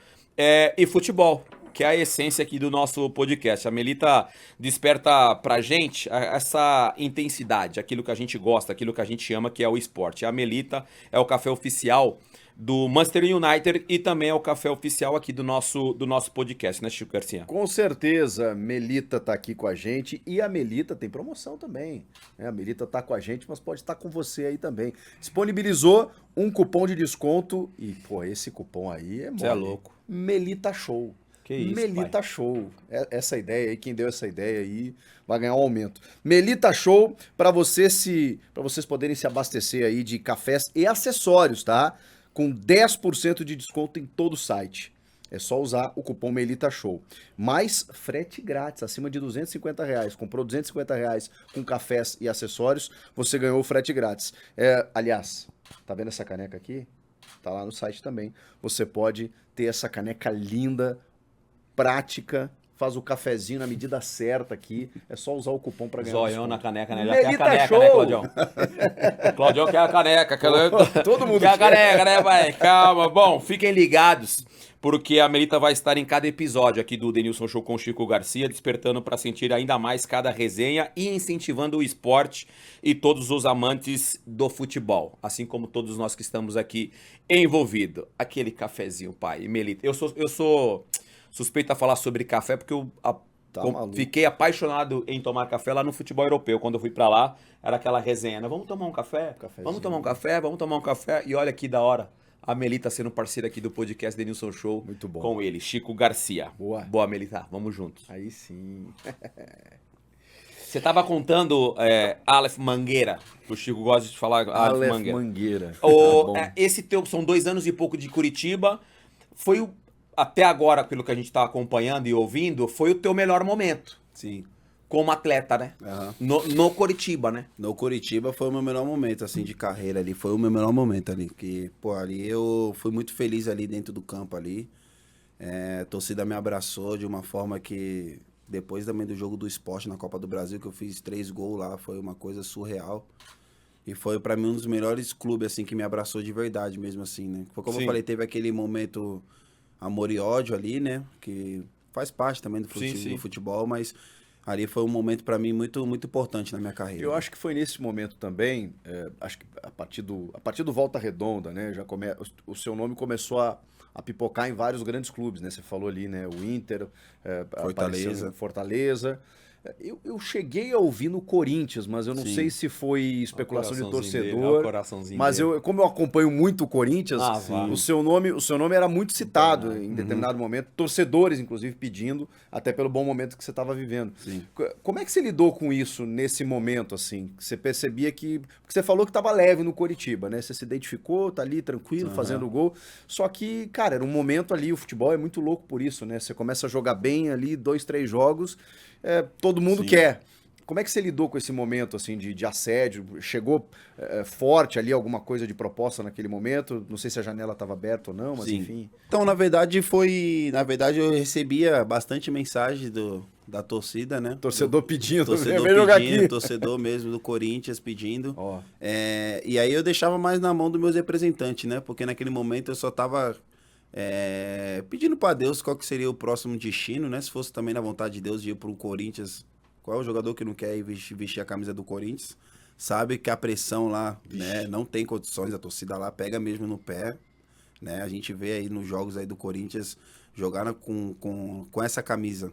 e futebol, que é a essência aqui do nosso podcast. A Melita desperta pra gente essa intensidade, aquilo que a gente gosta, aquilo que a gente ama, que é o esporte. A Melita é o café oficial do Manchester United e também é o café oficial aqui do nosso podcast, né, Chico Garcia? Com certeza, Melita tá aqui com a gente e a Melita tem promoção também. Né? A Melita tá com a gente, mas pode estar com você aí também. Disponibilizou um cupom de desconto e, pô, esse cupom aí é mole. Cê é louco. Melita Show. Que isso, Melita Show. Essa ideia aí, quem deu essa ideia aí vai ganhar um aumento. Melita Show para vocês poderem se abastecer aí de cafés e acessórios, tá? Com 10% de desconto em todo o site. É só usar o cupom Melita Show. Mais frete grátis, acima de R$250. Comprou R$250 com cafés e acessórios, você ganhou o frete grátis. Aliás, tá vendo essa caneca aqui? Tá lá no site também. Você pode ter essa caneca linda, prática, faz o cafezinho na medida certa aqui. É só usar o cupom para ganhar Zoião desconto. na caneca, né? Já quer a Melita caneca, Show! né, Claudião? Claudião quer a caneca. Todo mundo quer a quer. caneca, né, pai? Calma. Bom, fiquem ligados, porque a Melita vai estar em cada episódio aqui do Denilson Show com Chico Garcia, despertando para sentir ainda mais cada resenha e incentivando o esporte e todos os amantes do futebol, assim como todos nós que estamos aqui envolvidos. Aquele cafezinho, pai. Melita, eu sou suspeito a falar sobre café porque maluco. fiquei apaixonado em tomar café lá no futebol europeu. Quando eu fui pra lá, era aquela resenha, né? Vamos tomar um café? Cafezinho. Vamos tomar um café? Vamos tomar um café? E olha que da hora. A Melita sendo parceira aqui do podcast Denilson Show. Muito bom. Com ele, Chico Garcia. Boa. Boa, Melita. Vamos juntos. Aí sim. Você tava contando Aleph Mangueira. O Chico gosta de falar Aleph Mangueira. Mangueira. Tá O, bom. esse teu, são 2 anos e pouco de Curitiba. Foi até agora, pelo que a gente tá acompanhando e ouvindo, foi o teu melhor momento. Sim. como atleta, né? Aham. No Coritiba, né? No Coritiba foi o meu melhor momento, assim, de carreira ali. Foi o meu melhor momento ali. Que, pô, ali eu fui muito feliz ali dentro do campo ali. A torcida me abraçou de uma forma que, depois também do jogo do Sport na Copa do Brasil, que eu fiz 3 gols lá, foi uma coisa surreal. E foi pra mim um dos melhores clubes, assim, que me abraçou de verdade mesmo, assim, né? Foi como Sim. eu falei, teve aquele momento amor e ódio ali, né? Que faz parte também do Sim, sim. futebol, mas ali foi um momento pra mim muito, muito importante na minha carreira. Eu acho que foi nesse momento também, acho que a partir do Volta Redonda, né, o seu nome começou a pipocar em vários grandes clubes, né? Você falou ali, né? O Inter, Fortaleza. apareceu no Fortaleza. Eu cheguei a ouvir no Corinthians, mas eu não Sim. sei se foi especulação de coraçãozinho dele, olha torcedor. o coraçãozinho Mas dele. como eu acompanho muito o Corinthians, Ah, vá. o seu nome era muito citado em determinado momento, torcedores, inclusive, pedindo, até pelo bom momento que você estava vivendo. Sim. Como é que você lidou com isso nesse momento, assim? Que você percebia que... Porque você falou que estava leve no Coritiba, né? Você se identificou, tá ali tranquilo, fazendo gol. Só que, cara, era um momento ali, o futebol é muito louco por isso, né? Você começa a jogar bem ali, 2, 3 jogos, todo mundo Sim. quer. Como é que você lidou com esse momento, assim, de assédio? Chegou forte ali alguma coisa de proposta naquele momento? Não sei se a janela estava aberta ou não, mas Sim. enfim. Então, na verdade, eu recebia bastante mensagem da torcida, né? Torcedor pedindo, Torcedor vem jogar pedindo, aqui. torcedor mesmo do Corinthians pedindo. Ó. E aí eu deixava mais na mão dos meus representantes, né? Porque naquele momento eu só tava pedindo pra Deus qual que seria o próximo destino, né? Se fosse também na vontade de Deus de ir pro Corinthians. Qual é o jogador que não quer ir vestir a camisa do Corinthians? Sabe que a pressão lá, né? Não tem condições, a torcida lá pega mesmo no pé, né? A gente vê aí nos jogos aí do Corinthians jogar com essa camisa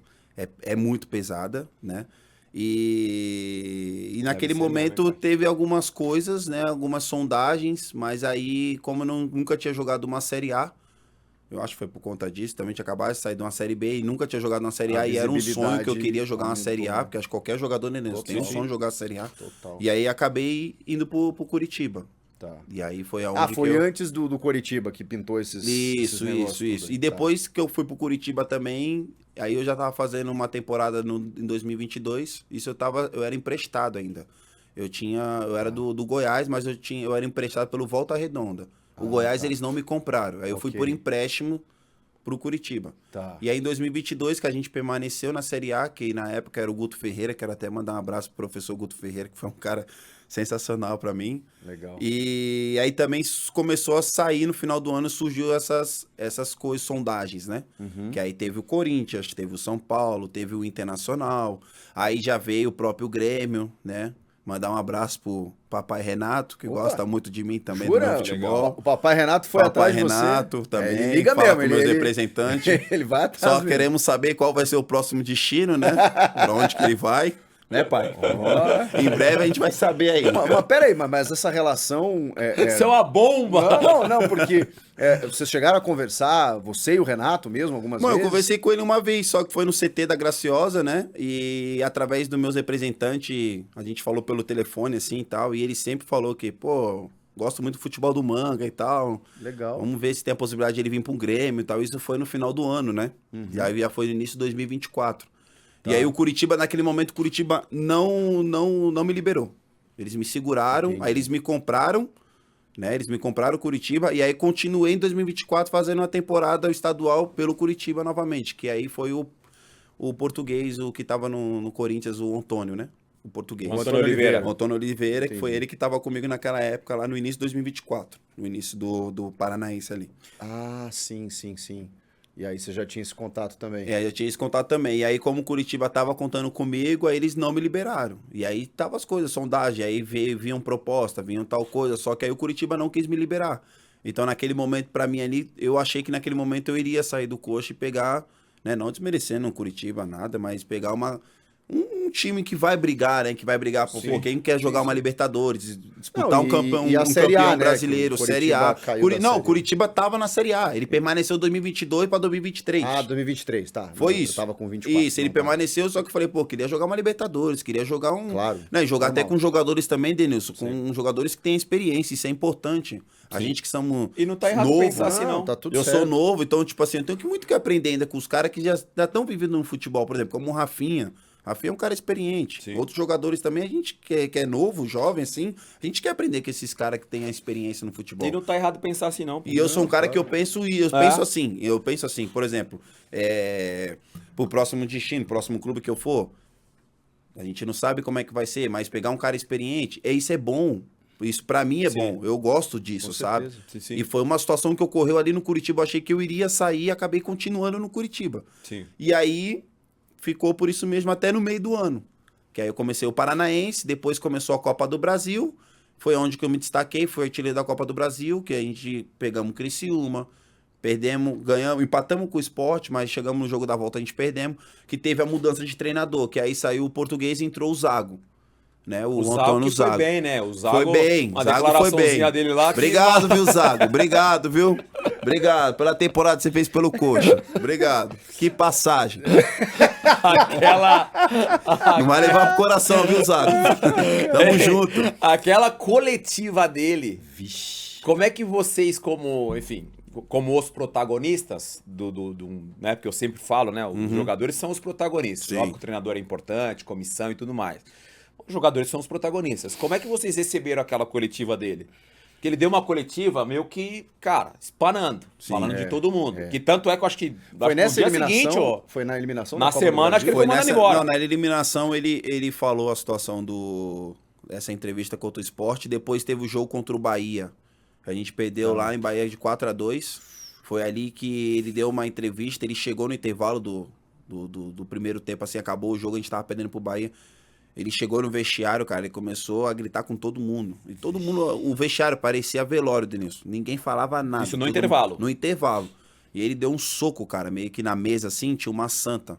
é muito pesada, né? E naquele ser momento mesmo, hein, teve algumas coisas, né? Algumas sondagens, mas aí, como eu nunca tinha jogado uma Série A, eu acho que foi por conta disso, também tinha acabado de sair de uma Série B e nunca tinha jogado uma Série A. E era um sonho que eu queria jogar uma Série A, porque acho que qualquer jogador, né, tem um sonho de jogar a Série A. Total. E aí acabei indo pro Curitiba. Tá. E aí foi aonde Foi que eu... antes do Coritiba que pintou esses negócios Isso. tudo aí. E depois que eu fui pro Curitiba também, aí eu já tava fazendo uma temporada em 2022. Isso eu era emprestado ainda. Eu era do Goiás, mas eu era emprestado pelo Volta Redonda. O Goiás, eles não me compraram. Aí eu fui Ok. por empréstimo pro Curitiba. Tá. E aí em 2022, que a gente permaneceu na Série A, que na época era o Guto Ferreira, quero até mandar um abraço pro professor Guto Ferreira, que foi um cara sensacional pra mim. Legal. E aí também começou a sair, no final do ano, surgiu essas coisas, sondagens, né? Que aí teve o Corinthians, teve o São Paulo, teve o Internacional, aí já veio o próprio Grêmio, né? Mandar um abraço pro papai Renato, que Opa. gosta muito de mim também, Jura? do meu futebol. O papai Renato foi Papai atrás de você. Renato também, Ele liga fala mesmo. com meus representantes. Ele vai atrás Só mesmo. queremos saber qual vai ser o próximo destino, né? Pra onde que ele vai, né, pai? Em breve a gente vai saber aí. Mas peraí, mas essa relação... Isso é uma bomba! Não, porque vocês chegaram a conversar, você e o Renato mesmo, algumas Mano, vezes? eu conversei com ele uma vez, só que foi no CT da Graciosa, né? E através dos meus representantes, a gente falou pelo telefone, assim, e tal, e ele sempre falou que, pô, gosto muito do futebol do Manga e tal. Legal. Vamos ver se tem a possibilidade de ele vir pra um Grêmio e tal. Isso foi no final do ano, né? E aí já foi no início de 2024. E aí o Curitiba, naquele momento, o Curitiba não me liberou. Eles me seguraram, Entendi. aí eles me compraram, né? Eles me compraram o Curitiba, e aí continuei em 2024 fazendo uma temporada estadual pelo Curitiba novamente, que aí foi o português, o que tava no Corinthians, o Antônio, né? O português. O Antônio Oliveira. O Antônio Oliveira, que foi Entendi. ele que tava comigo naquela época, lá no início de 2024, no início do Paranaense ali. Ah, sim. E aí você já tinha esse contato também. Eu tinha esse contato também. E aí, como o Curitiba tava contando comigo, aí eles não me liberaram. E aí tava as coisas, sondagem, aí vinham proposta, vinham tal coisa, só que aí o Curitiba não quis me liberar. Então, naquele momento, pra mim ali, eu achei que naquele momento eu iria sair do coxa e pegar, né, não desmerecendo o Curitiba, nada, mas pegar um time que vai brigar, né? Que vai brigar por Sim. quem quer jogar uma Libertadores, disputar Não, um campeão, e a um Série campeão A, né, brasileiro, que o Série A. Curitiba caiu da Não, Série o Curitiba tava na Série A. Ele permaneceu 2022 pra 2023. Ah, 2023, tá. Foi Eu isso. tava com 24. Isso, ele não, tá. permaneceu, só que eu falei, pô, queria jogar uma Libertadores, queria jogar Claro, né, jogar normal. até com jogadores também, Denilson, com jogadores que têm experiência, isso é importante. A gente que somos E não tá errado novo, pensar assim, não. Tá tudo eu certo. sou novo, então, tipo assim, eu tenho muito que aprender ainda com os caras que já estão vivendo no futebol, por exemplo, como o Rafinha. Rafinha é um cara experiente. Sim. Outros jogadores também, a gente que é novo, jovem, assim, a gente quer aprender com esses caras que têm a experiência no futebol. E não tá errado pensar assim, não. E eu sou um cara que eu penso assim, por exemplo, pro próximo destino, próximo clube que eu for, a gente não sabe como é que vai ser, mas pegar um cara experiente, isso é bom. Isso pra mim é Sim. bom. Eu gosto disso, Com sabe? certeza. Sim, sim. E foi uma situação que ocorreu ali no Curitiba. Eu achei que eu iria sair e acabei continuando no Curitiba. Sim. E aí ficou por isso mesmo até no meio do ano. Que aí eu comecei o Paranaense, depois começou a Copa do Brasil. Foi onde que eu me destaquei, foi artilheiro da Copa do Brasil, que a gente pegamos o Criciúma, perdemos, ganhamos, empatamos com o Sport, mas chegamos no jogo da volta a gente perdemos, que teve a mudança de treinador, que aí saiu o português e entrou o Zago. Né, o Zago Antônio que foi Zago. bem, né? O Zago, Foi bem, uma Zago foi declaraçãozinha bem. dele lá. Obrigado, viu, Zago? Obrigado, viu? Obrigado pela temporada que você fez pelo Coxa. Obrigado. Que passagem. Aquela... Não vai levar pro coração, viu, Zago? Tamo junto. Aquela coletiva dele. Vixe. Como é que vocês, como, enfim, como os protagonistas né? Porque eu sempre falo, né? Os jogadores são os protagonistas. Sim. Óbvio que o treinador é importante, comissão e tudo mais. Os jogadores são os protagonistas. Como é que vocês receberam aquela coletiva dele? Porque ele deu uma coletiva meio que, cara, espanando, falando de todo mundo. Que tanto é que eu acho que Foi nessa no dia eliminação? seguinte, ó, Foi na eliminação? na da Copa do semana, acho que Brasil? ele foi mandado embora. Não, na eliminação ele falou a situação essa entrevista contra o Sport, depois teve o jogo contra o Bahia. A gente perdeu lá em Bahia de 4-2. Foi ali que ele deu uma entrevista, ele chegou no intervalo do primeiro tempo, assim, acabou o jogo, a gente tava perdendo pro Bahia. Ele chegou no vestiário, cara, ele começou a gritar com todo mundo. E todo mundo, o vestiário parecia velório, Denilson. Ninguém falava nada. Isso no todo intervalo? No intervalo. E ele deu um soco, cara, meio que na mesa, assim, tinha uma santa.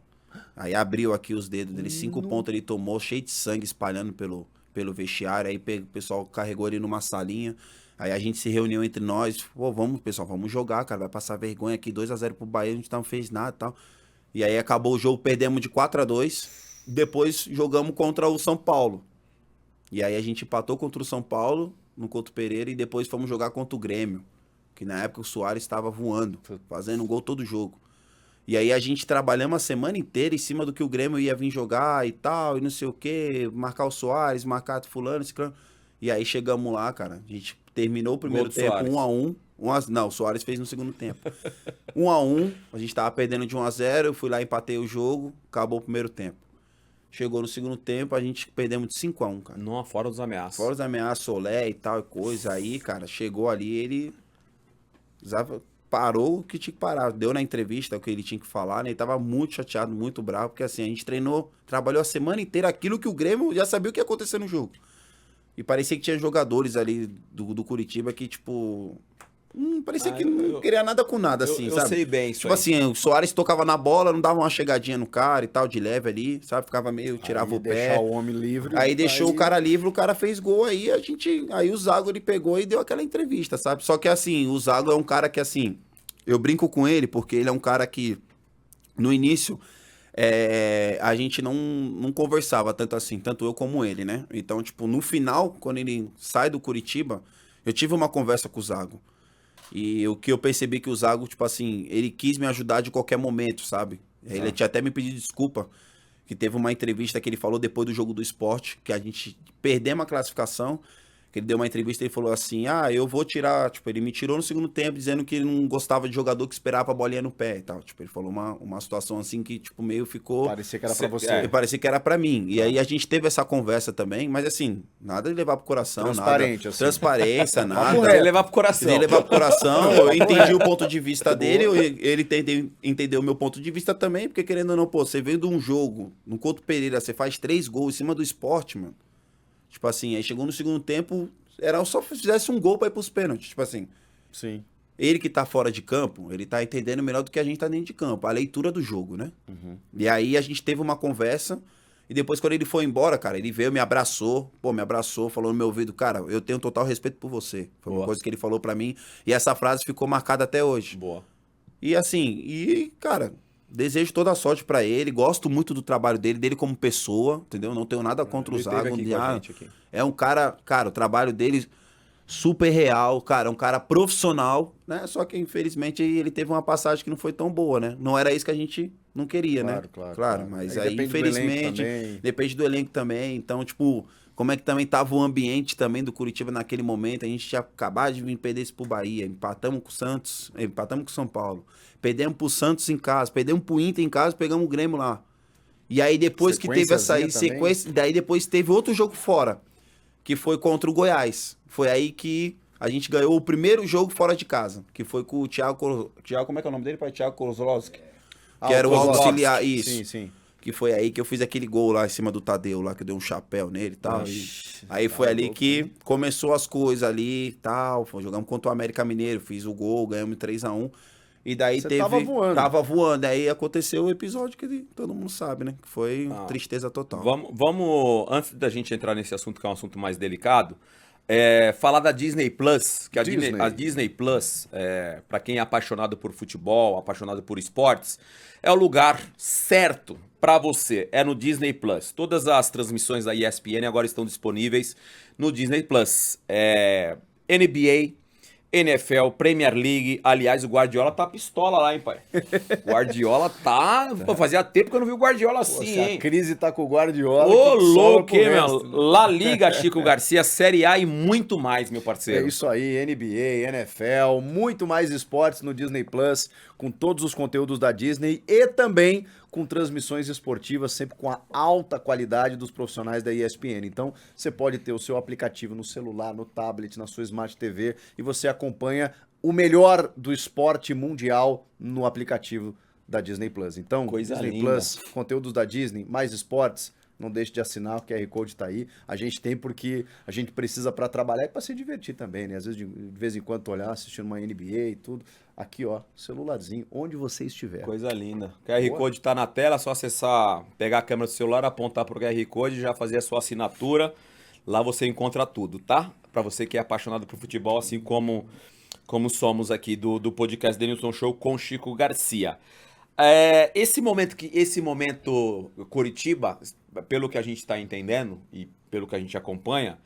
Aí abriu aqui os dedos dele, 5 pontos ele tomou, cheio de sangue espalhando pelo vestiário. Aí o pessoal carregou ele numa salinha. Aí a gente se reuniu entre nós. Pô, vamos, pessoal, vamos jogar, cara. Vai passar vergonha aqui, 2-0 pro Bahia, a gente não fez nada e tal. E aí acabou o jogo, perdemos de 4-2. Depois jogamos contra o São Paulo. E aí a gente empatou contra o São Paulo, no Couto Pereira, e depois fomos jogar contra o Grêmio. Que na época o Soares estava voando, fazendo um gol todo jogo. E aí a gente trabalhamos a semana inteira em cima do que o Grêmio ia vir jogar e tal, e não sei o quê, marcar o Soares, marcar fulano, ciclano. E aí chegamos lá, cara, a gente terminou o primeiro Gol do tempo Soares. 1-1. Não, o Soares fez no segundo tempo. 1-1, a gente tava perdendo de 1-0, eu fui lá, empatei o jogo, acabou o primeiro tempo. Chegou no segundo tempo, a gente perdemos de 5-1, cara. Não, fora dos ameaças. Fora os ameaças, Solé e tal, e coisa. Aí, cara, chegou ali, ele parou o que tinha que parar. Deu na entrevista o que ele tinha que falar, né? Ele tava muito chateado, muito bravo, porque assim, a gente trabalhou a semana inteira aquilo que o Grêmio já sabia o que ia acontecer no jogo. E parecia que tinha jogadores ali do Curitiba que, tipo... parecia que não queria nada com nada, assim, eu sabe? sei bem isso Tipo aí. assim, o Soares tocava na bola, não dava uma chegadinha no cara e tal, de leve ali, sabe? Ficava meio, tirava Aí o pé. deixar o homem livre. Aí deixou o cara livre, o cara fez gol, aí o Zago ele pegou e deu aquela entrevista, sabe? Só que assim, o Zago é um cara que assim, eu brinco com ele porque ele é um cara que no início a gente não conversava tanto assim, tanto eu como ele, né? Então, tipo, no final, quando ele sai do Curitiba, eu tive uma conversa com o Zago. E o que eu percebi que o Zago, tipo assim, ele quis me ajudar de qualquer momento, sabe? Ele tinha até me pedido desculpa, que teve uma entrevista que ele falou depois do jogo do Sport, que a gente perdemos a classificação, que ele deu uma entrevista e ele falou assim, eu vou tirar, tipo, ele me tirou no segundo tempo, dizendo que ele não gostava de jogador que esperava a bolinha no pé e tal. Tipo, ele falou uma situação assim que, tipo, meio ficou... Parecia que era pra você. Parecia que era pra mim. E aí a gente teve essa conversa também, mas assim, nada de levar pro coração, Transparente, nada. assim. Transparência, nada. Ele levar pro coração. Sem levar pro coração, eu entendi o ponto de vista dele, ele entendeu o meu ponto de vista também, porque querendo ou não, pô, você veio de um jogo, no Couto Pereira, você faz 3 gols em cima do Sport, mano. Tipo assim, aí chegou no segundo tempo, era só fizesse um gol pra ir pros pênaltis, tipo assim. Sim. Ele que tá fora de campo, ele tá entendendo melhor do que a gente tá dentro de campo, a leitura do jogo, né? E aí a gente teve uma conversa, e depois quando ele foi embora, cara, ele veio, me abraçou, falou no meu ouvido, cara, eu tenho total respeito por você. Foi uma coisa que ele falou pra mim, e essa frase ficou marcada até hoje. Boa. E assim, cara, desejo toda a sorte pra ele, gosto muito do trabalho dele como pessoa, entendeu? Não tenho nada contra o Ele esteve Zago. aqui com a gente aqui. É um cara, o trabalho dele super real, cara, um cara profissional, né? Só que infelizmente ele teve uma passagem que não foi tão boa, né? Não era isso que a gente não queria, né? Claro, mas aí infelizmente depende do elenco também. Então, tipo, como é que também tava o ambiente também do Curitiba naquele momento? A gente tinha acabado de vir perder isso pro Bahia, empatamos com o Santos, empatamos com o São Paulo, perdemos pro Santos em casa, perdemos pro Inter em casa, pegamos o Grêmio lá. E aí depois que teve essa sequência, daí depois teve outro jogo fora, que foi contra o Goiás. Foi aí que a gente ganhou o primeiro jogo fora de casa, que foi com o Thiago, como é que é o nome dele, pai? Thiago Kozlowski, que era o auxiliar, isso. Sim, sim. Que foi aí que eu fiz aquele gol lá em cima do Tadeu, lá que eu dei um chapéu nele e tal. Aí foi ali que começou as coisas ali e tal. Jogamos contra o América Mineiro, fiz o gol, ganhamos 3-1. E daí Você tava voando. Tava voando. Aí aconteceu o episódio que todo mundo sabe, né? Que foi tristeza total. Vamos, antes da gente entrar nesse assunto, que é um assunto mais delicado, falar da Disney Plus, que a Disney Plus, para quem é apaixonado por futebol, apaixonado por esportes, é o lugar certo para você. É no Disney Plus. Todas as transmissões da ESPN agora estão disponíveis no Disney Plus. NBA, NFL, Premier League. Aliás, o Guardiola tá pistola lá, hein, pai? Guardiola tá... Pô, fazia tempo que eu não vi o Guardiola assim, hein? A crise tá com o Guardiola. Ô, louco, hein, meu? La Liga, Chico Garcia, Série A e muito mais, meu parceiro. É isso aí, NBA, NFL, muito mais esportes no Disney Plus, com todos os conteúdos da Disney e também com transmissões esportivas, sempre com a alta qualidade dos profissionais da ESPN. Então, você pode ter o seu aplicativo no celular, no tablet, na sua Smart TV e você acompanha o melhor do esporte mundial no aplicativo da Disney Plus. Então, Coisa Disney linda. Plus, conteúdos da Disney, mais esportes, não deixe de assinar, o QR Code tá aí. A gente tem porque a gente precisa para trabalhar e para se divertir também, né? Às vezes, de vez em quando, olhar, assistindo uma NBA e tudo. Aqui, ó, celularzinho, onde você estiver. Coisa linda. O QR Code tá na tela, é só acessar, pegar a câmera do celular, apontar pro QR Code, já fazer a sua assinatura. Lá você encontra tudo, tá? Para você que é apaixonado por futebol, assim como somos aqui do podcast Denilson Show com Chico Garcia. Esse momento Curitiba, pelo que a gente está entendendo e pelo que a gente acompanha,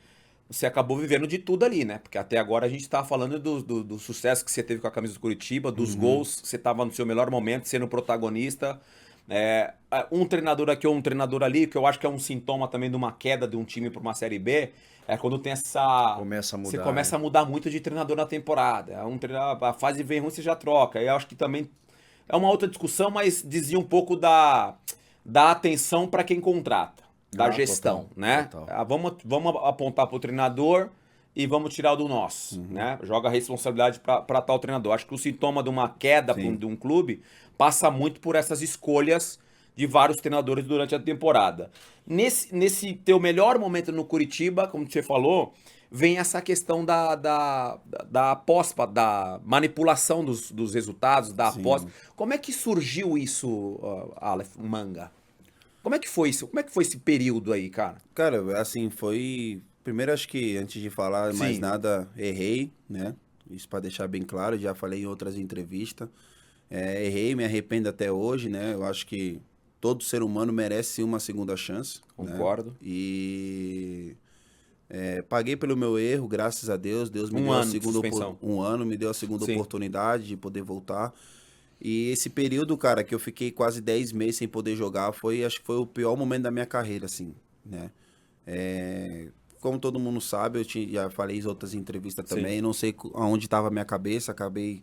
você acabou vivendo de tudo ali, né? Porque até agora a gente tá falando do sucesso que você teve com a camisa do Curitiba, dos gols, você tava no seu melhor momento, sendo protagonista. Um treinador aqui ou um treinador ali, que eu acho que é um sintoma também de uma queda de um time para uma Série B, é quando tem essa... Começa a mudar, você começa a mudar muito de treinador na temporada. A fase vem ruim, você já troca. E eu acho que também é uma outra discussão, mas dizia um pouco da atenção para quem contrata, da gestão, total, né? Total. Vamos apontar para o treinador e vamos tirar o do nosso, né? Joga a responsabilidade para tal treinador. Acho que o sintoma de uma queda de um clube passa muito por essas escolhas de vários treinadores durante a temporada. Nesse teu melhor momento no Curitiba, como você falou, vem essa questão da aposta, da manipulação dos resultados, da aposta. Como é que surgiu isso, Aleph Manga? Como é que foi isso? Como é que foi esse período aí, cara? Cara, assim, foi... Primeiro, acho que antes de falar mais nada, errei, né? Isso para deixar bem claro, já falei em outras entrevistas. Errei, me arrependo até hoje, né? Eu acho que todo ser humano merece uma segunda chance. Concordo. Né? E paguei pelo meu erro, graças a Deus. Deus me deu a segunda me deu a segunda oportunidade de poder voltar. E esse período, cara, que eu fiquei quase 10 meses sem poder jogar, acho que foi o pior momento da minha carreira, assim, né? Como todo mundo sabe, já falei em outras entrevistas também, não sei aonde estava a minha cabeça, acabei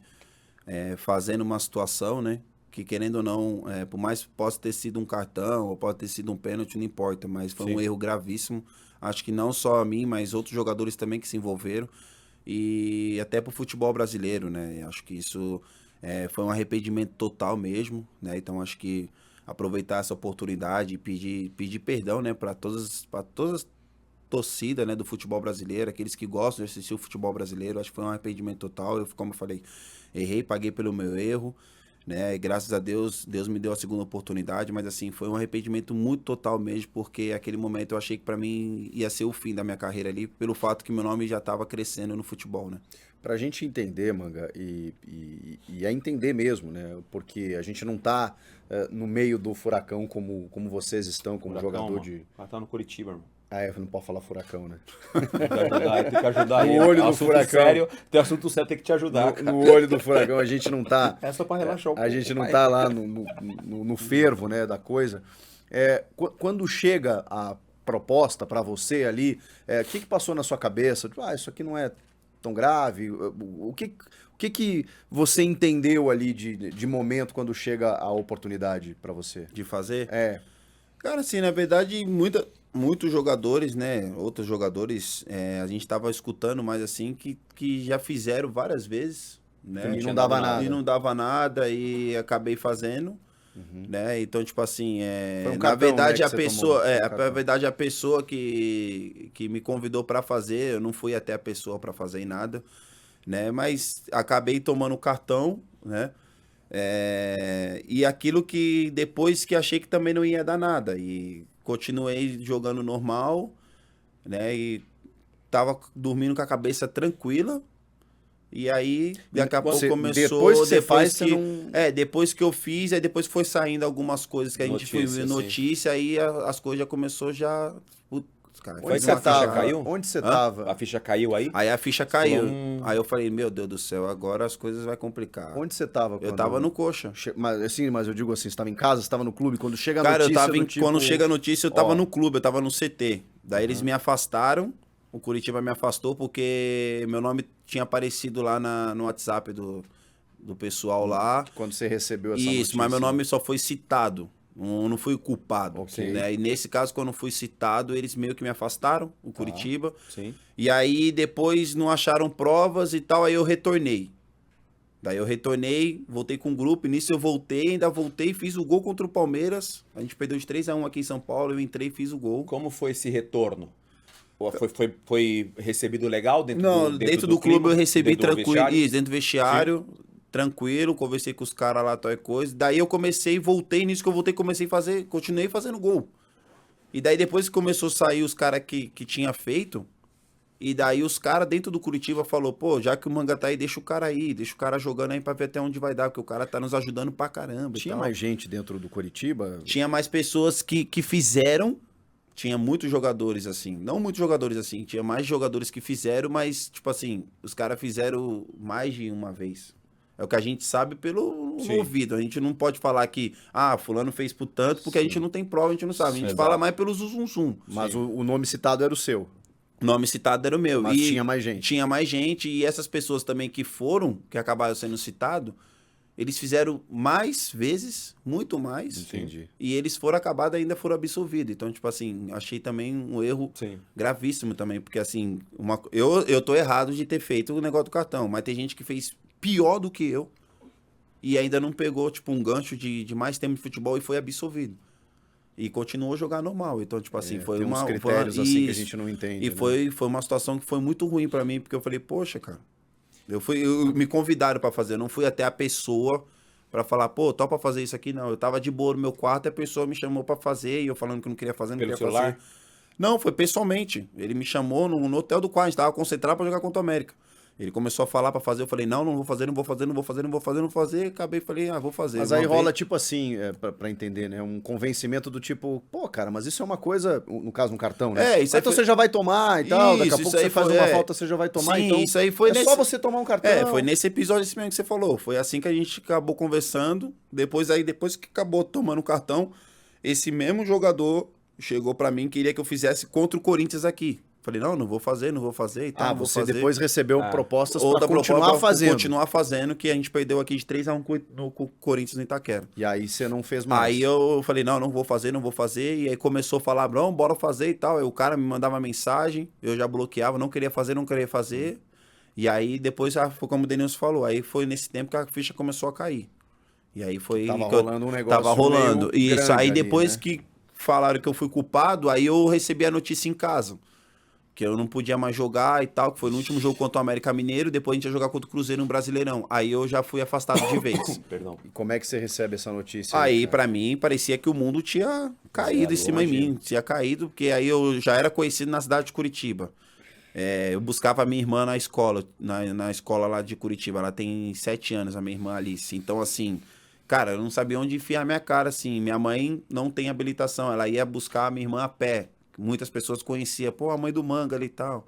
fazendo uma situação, né? Que querendo ou não, por mais que possa ter sido um cartão, ou pode ter sido um pênalti, não importa, mas foi um erro gravíssimo. Acho que não só a mim, mas outros jogadores também que se envolveram. E até pro futebol brasileiro, né? Acho que isso... foi um arrependimento total mesmo, né? Então acho que aproveitar essa oportunidade e pedir perdão, né, para todas as torcidas, né, do futebol brasileiro, aqueles que gostam de assistir o futebol brasileiro. Acho que foi um arrependimento total. Como eu falei, errei, paguei pelo meu erro, né? E graças a Deus, Deus me deu a segunda oportunidade, mas assim, foi um arrependimento muito total mesmo, porque aquele momento eu achei que para mim ia ser o fim da minha carreira ali, pelo fato que meu nome já estava crescendo no futebol, né? Pra gente entender, Manga, e entender mesmo, né? Porque a gente não tá no meio do furacão como vocês estão, como jogador de... Tá no Curitiba, irmão. Não pode falar furacão, né? Tem que ajudar No ele. olho do Assunto furacão. sério, tem assunto sério, tem que te ajudar, cara. No olho do furacão, a gente não tá... É só pra relaxar um pouco. A gente não pai. tá lá no fervo, né, da coisa. Quando chega a proposta para você ali, o que passou na sua cabeça? Isso aqui não é tão grave. O que você entendeu ali de momento quando chega a oportunidade para você? De fazer? Cara, assim, na verdade, muitos jogadores, né? Outros jogadores, a gente tava escutando mais assim, que já fizeram várias vezes, né? E não dava nada. E não dava nada e acabei fazendo. Né? Então, tipo assim, Foi um na cartão, verdade né, a que você pessoa, tomou. na verdade a pessoa que me convidou para fazer, eu não fui até a pessoa para fazer em nada, né? Mas acabei tomando o cartão, né? E aquilo que depois que achei que também não ia dar nada e continuei jogando normal, né? E tava dormindo com a cabeça tranquila. E aí, daqui a pouco começou... Depois que você faz, você não... depois que eu fiz, aí depois foi saindo algumas coisas que a gente foi ver notícia, aí as coisas já começou já... Putz, cara, Foi que Onde você a ficha tava? caiu? Onde você A tava? ficha caiu aí? Aí a ficha caiu. Falou, Aí eu falei, meu Deus do céu, agora as coisas vai complicar. Onde você tava? Eu tava no Coxa. Mas eu digo assim, você tava em casa, você tava no clube, quando chega a Cara, notícia eu tava do tipo... quando chega a notícia, eu tava ó. no clube, eu tava no CT. Daí eles me afastaram, o Curitiba me afastou porque meu nome tinha aparecido lá no WhatsApp do pessoal lá. Quando você recebeu essa notícia. Isso, mas meu nome só foi citado. Não fui culpado. Ok. Né? E nesse caso, quando fui citado, eles meio que me afastaram, o Curitiba. Sim. E aí depois não acharam provas e tal, aí eu retornei. Daí eu retornei, voltei com o grupo, e nisso eu ainda voltei, fiz o gol contra o Palmeiras. A gente perdeu de 3-1 aqui em São Paulo, eu entrei e fiz o gol. Como foi esse retorno? Foi recebido legal dentro dentro do clube clima, eu recebi dentro do tranquilo, vestiário? isso, dentro do vestiário, tranquilo, conversei com os caras lá, tal e coisa. Daí eu voltei, nisso que eu voltei, continuei fazendo gol. E daí depois que começou a sair os caras que tinha feito, e daí os caras dentro do Curitiba falou, pô, já que o Manga tá aí, deixa o cara aí, deixa o cara jogando aí pra ver até onde vai dar, porque o cara tá nos ajudando pra caramba. Tinha e tal. mais gente dentro do Curitiba? Tinha mais pessoas que fizeram. Tinha muitos jogadores assim. Não muitos jogadores assim. Tinha mais jogadores que fizeram, mas, tipo assim, os caras fizeram mais de uma vez. É o que a gente sabe pelo ouvido. A gente não pode falar que, fulano fez por tanto, porque a gente não tem prova, a gente não sabe. A gente fala mais pelo zum. Mas o nome citado era o seu. O nome citado era o meu. Mas tinha mais gente. Tinha mais gente. E essas pessoas também que acabaram sendo citados, eles fizeram mais vezes, muito mais. Entendi. E eles ainda foram absolvidos. Então, tipo assim, achei também um erro gravíssimo também. Porque, assim, eu tô errado de ter feito o negócio do cartão. Mas tem gente que fez pior do que eu. E ainda não pegou, tipo, um gancho de mais tempo de futebol e foi absolvido. E continuou a jogar normal. Então, tipo assim, foi tem uma... uns critérios foi assim que a gente não entende. E né? foi uma situação que foi muito ruim pra mim. Porque eu falei, poxa, cara... Me convidaram pra fazer, eu não fui até a pessoa pra falar, pô, topa fazer isso aqui, não. Eu tava de boa no meu quarto e a pessoa me chamou pra fazer e eu falando que não queria fazer, não Pelo queria celular? fazer. Não, foi pessoalmente. Ele me chamou no hotel do quarto, a gente tava concentrado pra jogar contra o América. Ele começou a falar pra fazer, eu falei, não vou fazer, acabei, falei, vou fazer. Mas aí rola tipo assim, pra entender, né? Um convencimento do tipo, pô, cara, mas isso é uma coisa, no caso, um cartão, né? Isso aí então foi... você já vai tomar e tal, daqui a Isso pouco você faz uma falta, você já vai tomar, sim, então isso aí foi só você tomar um cartão. Foi nesse episódio esse mesmo que você falou, foi assim que a gente acabou conversando, depois que acabou tomando o cartão, esse mesmo jogador chegou pra mim, queria que eu fizesse contra o Corinthians aqui. Falei, não vou fazer e tal. Você depois recebeu propostas outra pra continuar fazendo. Continuar fazendo, que a gente perdeu aqui de 3-1 no Corinthians no Itaquera. E aí você não fez mais. Aí eu falei, não vou fazer. E aí começou a falar, não, bora fazer e tal. Aí o cara me mandava mensagem, eu já bloqueava, não queria fazer. E aí depois, foi como o Denilson falou, aí foi nesse tempo que a ficha começou a cair. E aí foi... Tava rolando um negócio Tava rolando. meio Isso, aí grande depois ali, né? que falaram que eu fui culpado, aí eu recebi a notícia em casa. Que eu não podia mais jogar e tal, que foi no último jogo contra o América Mineiro, depois a gente ia jogar contra o Cruzeiro no Brasileirão. Aí eu já fui afastado de vez. Perdão. E como é que você recebe essa notícia? Aí, pra mim, parecia que o mundo tinha caído em cima de mim. Tinha caído, porque aí eu já era conhecido na cidade de Curitiba. Eu buscava a minha irmã na escola, na escola lá de Curitiba. Ela tem 7 anos, a minha irmã Alice. Então, assim, cara, eu não sabia onde enfiar minha cara, assim. Minha mãe não tem habilitação, ela ia buscar a minha irmã a pé Muitas pessoas conheciam, pô, a mãe do Manga ali e tal.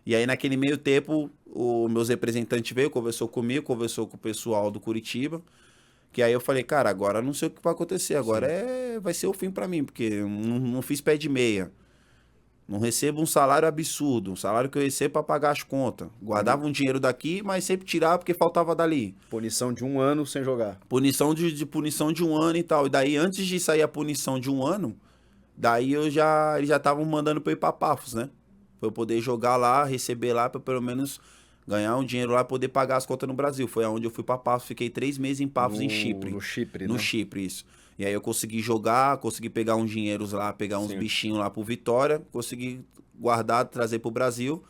E aí, naquele meio tempo, o meus representantes veio, conversou comigo, conversou com o pessoal do Curitiba. Que aí eu falei, cara, agora não sei o que vai acontecer. Agora vai ser o fim pra mim, porque eu não fiz pé de meia. Não recebo um salário absurdo. Um salário que eu recebo pra pagar as contas. Guardava um dinheiro daqui, mas sempre tirava porque faltava dali. Punição de 1 ano sem jogar. Punição punição de 1 ano e tal. E daí, antes de sair a punição de 1 ano, daí eles já estavam mandando pra eu ir pra Paphos, né? Pra eu poder jogar lá, receber lá, pra pelo menos ganhar um dinheiro lá e poder pagar as contas no Brasil. Foi aonde eu fui pra Paphos. Fiquei 3 meses em Paphos, em Chipre. No Chipre, No né? Chipre, isso. E aí eu consegui jogar, consegui pegar uns dinheiros lá, pegar uns bichinhos lá pro Vitória, consegui guardar, trazer pro Brasil,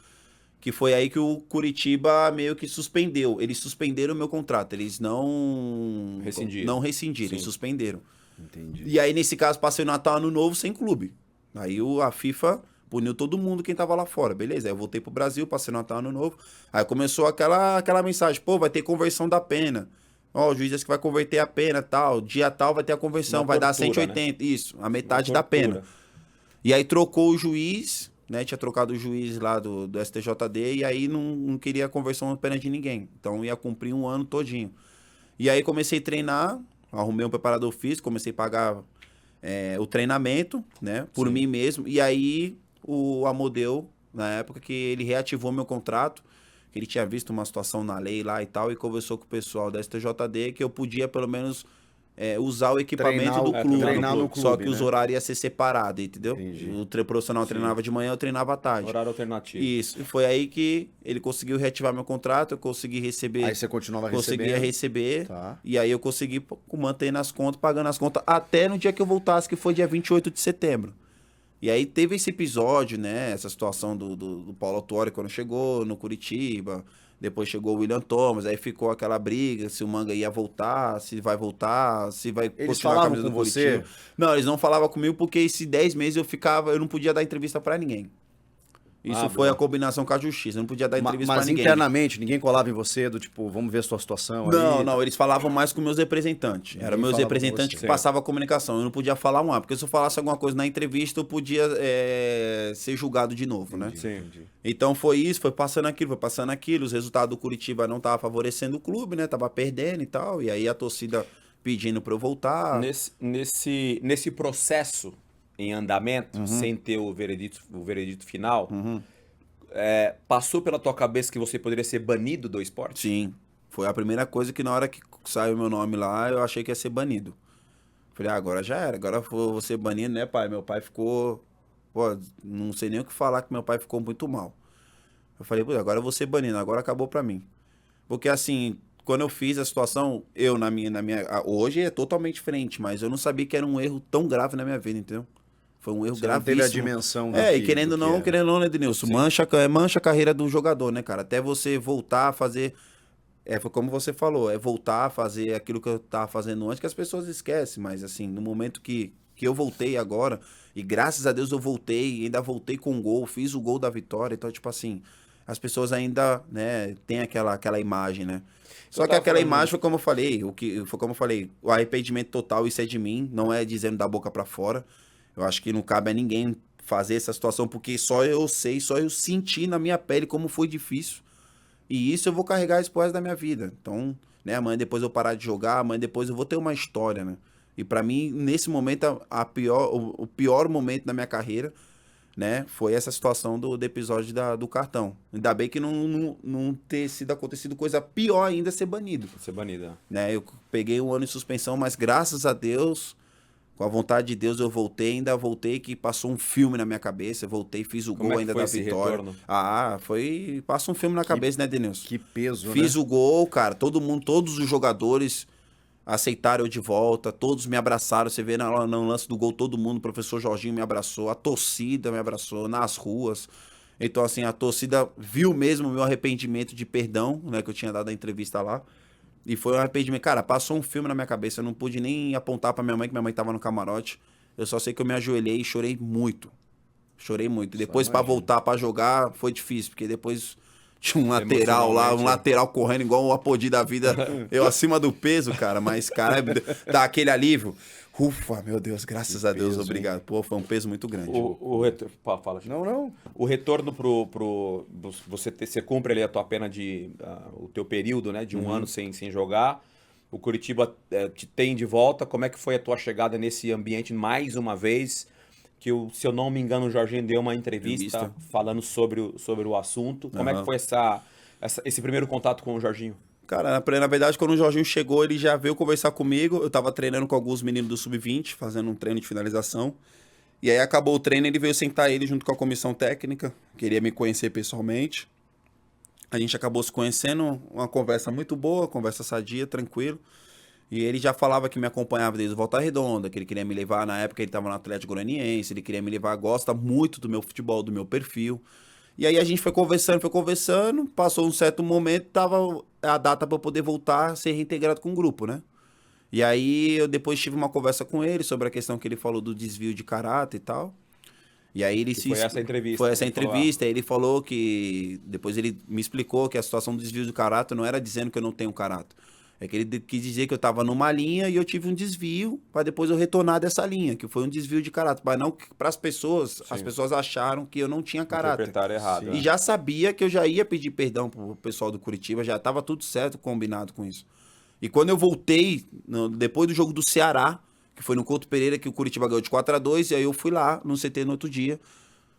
que foi aí que o Curitiba meio que suspendeu. Eles suspenderam o meu contrato, eles não rescindiram, eles suspenderam. Entendi. E aí, nesse caso, passei o Natal, Ano Novo sem clube. Aí a FIFA puniu todo mundo quem tava lá fora, beleza? Aí eu voltei pro Brasil, passei o Natal, Ano Novo. Aí começou aquela mensagem, pô, vai ter conversão da pena. Ó, o juiz disse que vai converter a pena, tal. Dia tal vai ter a conversão, vai dar 180. Né? Isso, a metade da pena. E aí trocou o juiz, né? Tinha trocado o juiz lá do STJD e aí não queria a conversão da pena de ninguém. Então ia cumprir 1 ano todinho. E aí comecei a treinar, arrumei um preparador físico, comecei a pagar o treinamento, né? Por mim mesmo. E aí o Amodeu, na época que ele reativou meu contrato, que ele tinha visto uma situação na lei lá e tal, e conversou com o pessoal da STJD que eu podia, pelo menos, usar o equipamento do clube. Treinar no clube, só que né? os horários iam ser separados, entendeu? Entendi. O profissional treinava de manhã, eu treinava à tarde. Horário alternativo. Isso. E foi aí que ele conseguiu reativar meu contrato, eu consegui receber. Aí você continuava recebendo. Conseguia receber. Tá. E aí eu consegui manter nas contas, pagando as contas, até no dia que eu voltasse, que foi dia 28 de setembro. E aí teve esse episódio, né? Essa situação do Paulo Autuori quando chegou no Curitiba. Depois chegou o William Thomas, aí ficou aquela briga, se o Manga ia voltar, se vai voltar, se vai Eles continuar falavam a camisa com do você? Curitiba. Não, eles não falavam comigo porque esses 10 meses eu não podia dar entrevista pra ninguém. Isso foi boa. a combinação com a justiça, eu não podia dar entrevista pra Mas ninguém. internamente, ninguém colava em você do tipo, vamos ver a sua situação aí? Não, eles falavam mais com meus representantes. Eram meus falava com representantes você. que passavam a comunicação. Eu não podia falar um A, porque se eu falasse alguma coisa na entrevista, eu podia ser julgado de novo, né? Sim. Então foi isso, foi passando aquilo. Os resultados do Curitiba não estavam favorecendo o clube, né? Tava perdendo e tal. E aí a torcida pedindo pra eu voltar. Nesse processo em andamento, sem ter o veredito final, passou pela tua cabeça que você poderia ser banido do esporte? Sim. Foi a primeira coisa que na hora que saiu meu nome lá, eu achei que ia ser banido. Falei, agora já era, agora vou ser banido, né, pai? Meu pai ficou... Pô, não sei nem o que falar, que meu pai ficou muito mal. Eu falei, pô, agora eu vou ser banido, agora acabou pra mim. Porque assim, quando eu fiz a situação, hoje é totalmente diferente, mas eu não sabia que era um erro tão grave na minha vida, entendeu? Foi um erro Você não gravíssimo. teve a dimensão E querendo ou não, né, Denilson? Mancha a carreira do jogador, né, cara? Até você voltar a fazer... foi como você falou, voltar a fazer aquilo que eu tava fazendo antes, que as pessoas esquecem, mas assim, no momento que eu voltei agora, e graças a Deus eu voltei, ainda voltei com gol, fiz o gol da vitória, então, tipo assim, as pessoas ainda, né, tem aquela imagem, né? Só que aquela imagem foi como eu falei, o arrependimento total, isso é de mim, não é dizendo da boca pra fora. Eu acho que não cabe a ninguém fazer essa situação, porque só eu senti na minha pele como foi difícil. E isso eu vou carregar isso pro resto da minha vida. Então, né, amanhã depois eu parar de jogar, amanhã depois eu vou ter uma história, né? E pra mim, nesse momento, o pior momento da minha carreira, né, foi essa situação do episódio do cartão. Ainda bem que não ter sido acontecido coisa pior ainda, ser banido. Ser banido, né? Eu peguei 1 ano de suspensão, mas graças a Deus... Com a vontade de Deus, eu ainda voltei, que passou um filme na minha cabeça. Eu voltei, fiz o gol ainda da vitória. Retorno? Passa um filme na cabeça, né, Denilson? Que peso, Fiz né? o gol, cara. Todos os jogadores aceitaram eu de volta, todos me abraçaram. Você vê no lance do gol, todo mundo, o professor Jorginho me abraçou, a torcida me abraçou nas ruas. Então, assim, a torcida viu mesmo o meu arrependimento de perdão, né, que eu tinha dado a entrevista lá. E foi um arrependimento. Cara, passou um filme na minha cabeça. Eu não pude nem apontar pra minha mãe, que minha mãe tava no camarote. Eu só sei que eu me ajoelhei e chorei muito. Chorei muito. E depois, pra voltar pra jogar, foi difícil. Porque depois tinha um lateral lá, um lateral correndo igual o Apodi da vida. Eu acima do peso, cara. Mas, cara, dá aquele alívio. Ufa, meu Deus, graças a Deus, peso, obrigado. Pô, foi um peso muito grande. Fala, Chico. Não. O retorno você cumpre ali a tua pena o teu período, né, de um ano sem jogar. O Curitiba te tem de volta. Como é que foi a tua chegada nesse ambiente mais uma vez? Que, se eu não me engano, o Jorginho deu uma entrevista falando sobre o assunto. Como é que foi esse primeiro contato com o Jorginho? Cara, na verdade, quando o Jorginho chegou, ele já veio conversar comigo. Eu tava treinando com alguns meninos do Sub-20, fazendo um treino de finalização. E aí acabou o treino, ele veio sentar ele junto com a comissão técnica. Queria me conhecer pessoalmente. A gente acabou se conhecendo, uma conversa muito boa, conversa sadia, tranquilo. E ele já falava que me acompanhava desde o Volta Redonda, que ele queria me levar, na época ele estava no Atlético Goianiense, ele queria me levar, gosta muito do meu futebol, do meu perfil. E aí a gente foi conversando, passou um certo momento, tava a data para eu poder voltar a ser reintegrado com o grupo, né? E aí eu depois tive uma conversa com ele sobre a questão que ele falou do desvio de caráter e tal. E aí ele Foi essa entrevista. Foi essa entrevista, aí ele falou que... Depois ele me explicou que a situação do desvio de caráter não era dizendo que eu não tenho caráter. É que ele quis dizer que eu estava numa linha e eu tive um desvio para depois eu retornar dessa linha, que foi um desvio de caráter. Mas não para as pessoas acharam que eu não tinha caráter. Interpretaram errado. E já sabia que eu já ia pedir perdão pro pessoal do Curitiba, já estava tudo certo, combinado com isso. E quando eu voltei, depois do jogo do Ceará, que foi no Couto Pereira, que o Curitiba ganhou de 4-2, e aí eu fui lá no CT no outro dia,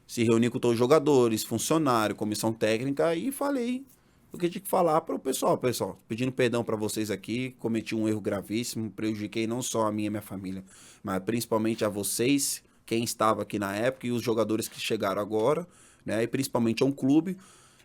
se reuni com todos os jogadores, funcionário, comissão técnica, e falei o que eu tinha que falar para o pessoal, pedindo perdão para vocês aqui, cometi um erro gravíssimo, prejudiquei não só a minha e minha família, mas principalmente a vocês, quem estava aqui na época, e os jogadores que chegaram agora, né, e principalmente a um clube.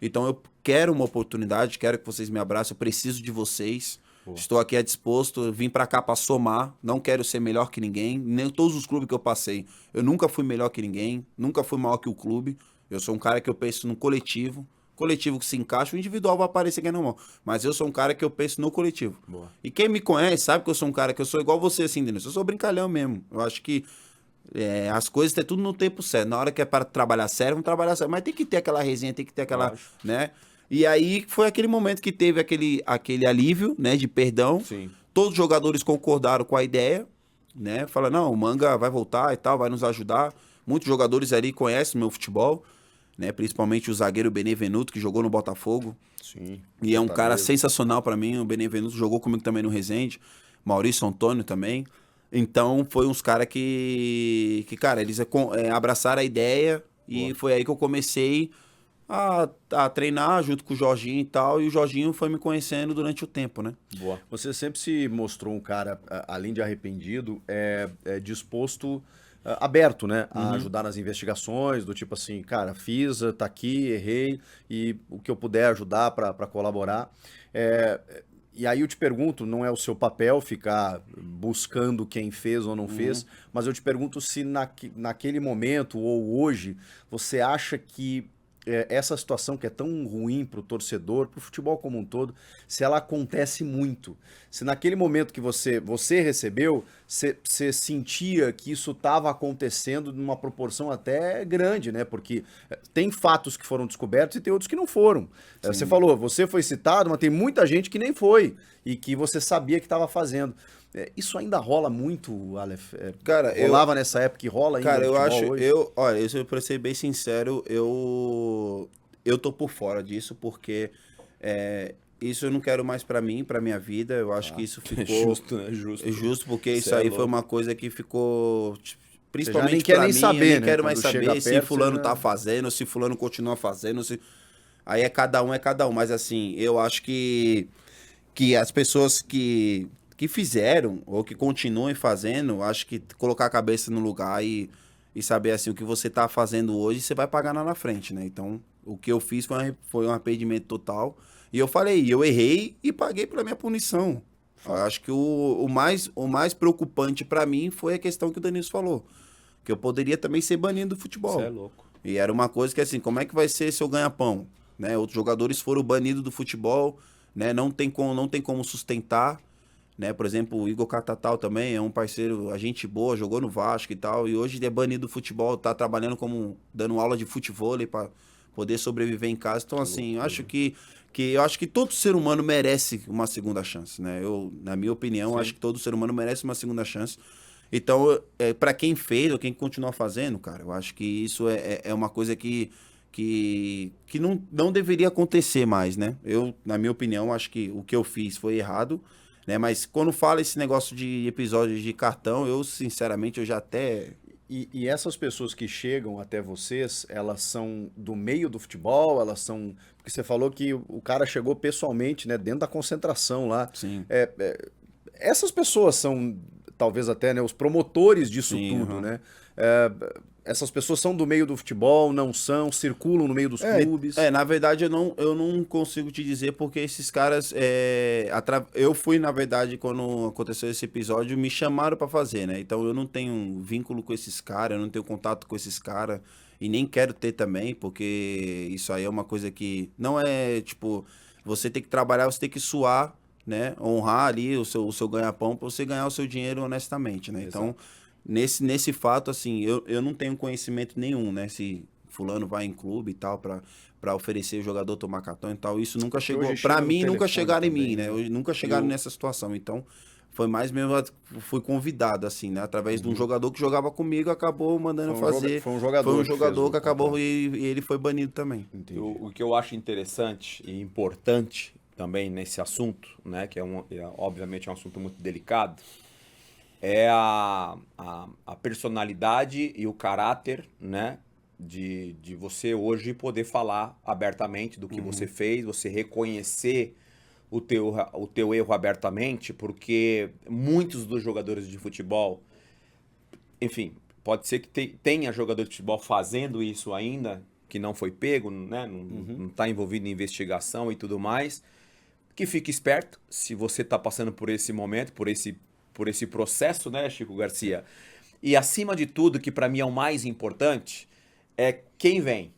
Então eu quero uma oportunidade, quero que vocês me abracem, eu preciso de vocês. Estou aqui à disposto, eu vim para cá para somar, não quero ser melhor que ninguém, nem todos os clubes que eu passei. Eu nunca fui melhor que ninguém, nunca fui maior que o clube. Eu sou um cara que eu penso no coletivo que se encaixa, o individual vai aparecer aqui na mão. Mas eu sou um cara que eu penso no coletivo. Boa. E quem me conhece sabe que eu sou um cara que eu sou igual você, assim, Denis. Eu sou brincalhão mesmo. Eu acho que as coisas têm tudo no tempo certo. Na hora que é para trabalhar sério, vamos trabalhar sério. Mas tem que ter aquela resenha, tem que ter aquela, né? E aí foi aquele momento que teve aquele alívio, né, de perdão. Sim. Todos os jogadores concordaram com a ideia, né? Falaram, não, o Manga vai voltar e tal, vai nos ajudar. Muitos jogadores ali conhecem o meu futebol, né? Principalmente o zagueiro Benevenuto, que jogou no Botafogo. Sim. E é um cara sensacional pra mim. O Benevenuto jogou comigo também no Resende. Maurício Antônio também. Então, foi uns caras que cara, eles abraçaram a ideia. E foi aí que eu comecei a treinar junto com o Jorginho e tal. E o Jorginho foi me conhecendo durante o tempo, né? Boa. Você sempre se mostrou um cara, além de arrependido, disposto, aberto, né? A ajudar nas investigações, do tipo assim, cara, fiz, tá aqui, errei, e o que eu puder ajudar para colaborar. E aí eu te pergunto, não é o seu papel ficar buscando quem fez ou não fez, mas eu te pergunto se naquele momento ou hoje você acha que essa situação que é tão ruim para o torcedor, para o futebol como um todo, se ela acontece muito. Se naquele momento que você recebeu, você sentia que isso estava acontecendo numa proporção até grande, né? Porque tem fatos que foram descobertos e tem outros que não foram. Você falou, você foi citado, mas tem muita gente que nem foi e que você sabia que estava fazendo. Isso ainda rola muito, Aleph? Cara, rolava nessa época e rola ainda? Cara, eu acho, hoje? olha, pra ser bem sincero, eu tô por fora disso, porque isso eu não quero mais pra mim, pra minha vida. Eu acho que isso ficou Justo, né? Justo. É justo, porque Cê isso aí é foi louco. uma coisa que ficou, Você já nem principalmente quer pra nem mim, saber, eu nem né? quero mais Quando chega saber se perto, fulano você tá já- fazendo, se fulano continua fazendo, se... Aí é cada um, mas assim, eu acho que as pessoas que fizeram ou que continuem fazendo, acho que colocar a cabeça no lugar e saber assim, o que você tá fazendo hoje, você vai pagar lá na frente, né? Então, o que eu fiz foi um arrependimento total. E eu falei, eu errei e paguei pela minha punição. Eu acho que o mais preocupante pra mim foi a questão que o Danilo falou. Que eu poderia também ser banido do futebol. Você é louco. E era uma coisa que assim, como é que vai ser se eu ganha-pão? Né? Outros jogadores foram banidos do futebol, né? Não tem como sustentar. Né? Por exemplo, o Igor Catatal também é um parceiro, a gente boa, jogou no Vasco e tal, e hoje ele é banido do futebol, tá trabalhando dando aula de futevôlei para poder sobreviver em casa. Então, assim, eu acho que todo ser humano merece uma segunda chance, né? Na minha opinião, acho que todo ser humano merece uma segunda chance. Então, para quem fez ou quem continua fazendo, cara, eu acho que isso é uma coisa que não deveria acontecer mais, né? Eu, na minha opinião, acho que o que eu fiz foi errado, né? Mas quando fala esse negócio de episódios de cartão, eu, sinceramente, eu já até... E essas pessoas que chegam até vocês, elas são do meio do futebol, elas são... Porque você falou que o cara chegou pessoalmente, né, dentro da concentração lá. Sim. Essas pessoas são, talvez até, né, os promotores disso Sim, tudo, uhum. né? Essas pessoas são do meio do futebol, não são, circulam no meio dos clubes. Na verdade, eu não consigo te dizer porque esses caras. Eu fui, na verdade, quando aconteceu esse episódio, me chamaram pra fazer, né? Então eu não tenho um vínculo com esses caras, eu não tenho contato com esses caras e nem quero ter também, porque isso aí é uma coisa que não é tipo. Você tem que trabalhar, você tem que suar, né? Honrar ali o seu ganha-pão pra você ganhar o seu dinheiro honestamente, né? Então. Nesse fato, assim, eu não tenho conhecimento nenhum, né? Se fulano vai em clube e tal, pra oferecer o jogador tomar cartão e tal, isso nunca chegou. Pra mim, nunca chegaram em mim, né? Nunca chegaram nessa situação. Então, foi mais mesmo, fui convidado, assim, né? Através de um jogador que jogava comigo, acabou mandando fazer. Foi um jogador que acabou e ele foi banido também. O que eu acho interessante e importante também nesse assunto, né? Que obviamente é um assunto muito delicado, é a personalidade e o caráter, né, de você hoje poder falar abertamente do que você fez, você reconhecer o teu erro abertamente, porque muitos dos jogadores de futebol, enfim, pode ser que tenha jogador de futebol fazendo isso ainda, que não foi pego, né, não está envolvido em investigação e tudo mais, que fique esperto se você está passando por esse momento, por esse processo, né, Chico Garcia? E acima de tudo, que para mim é o mais importante, é quem vem,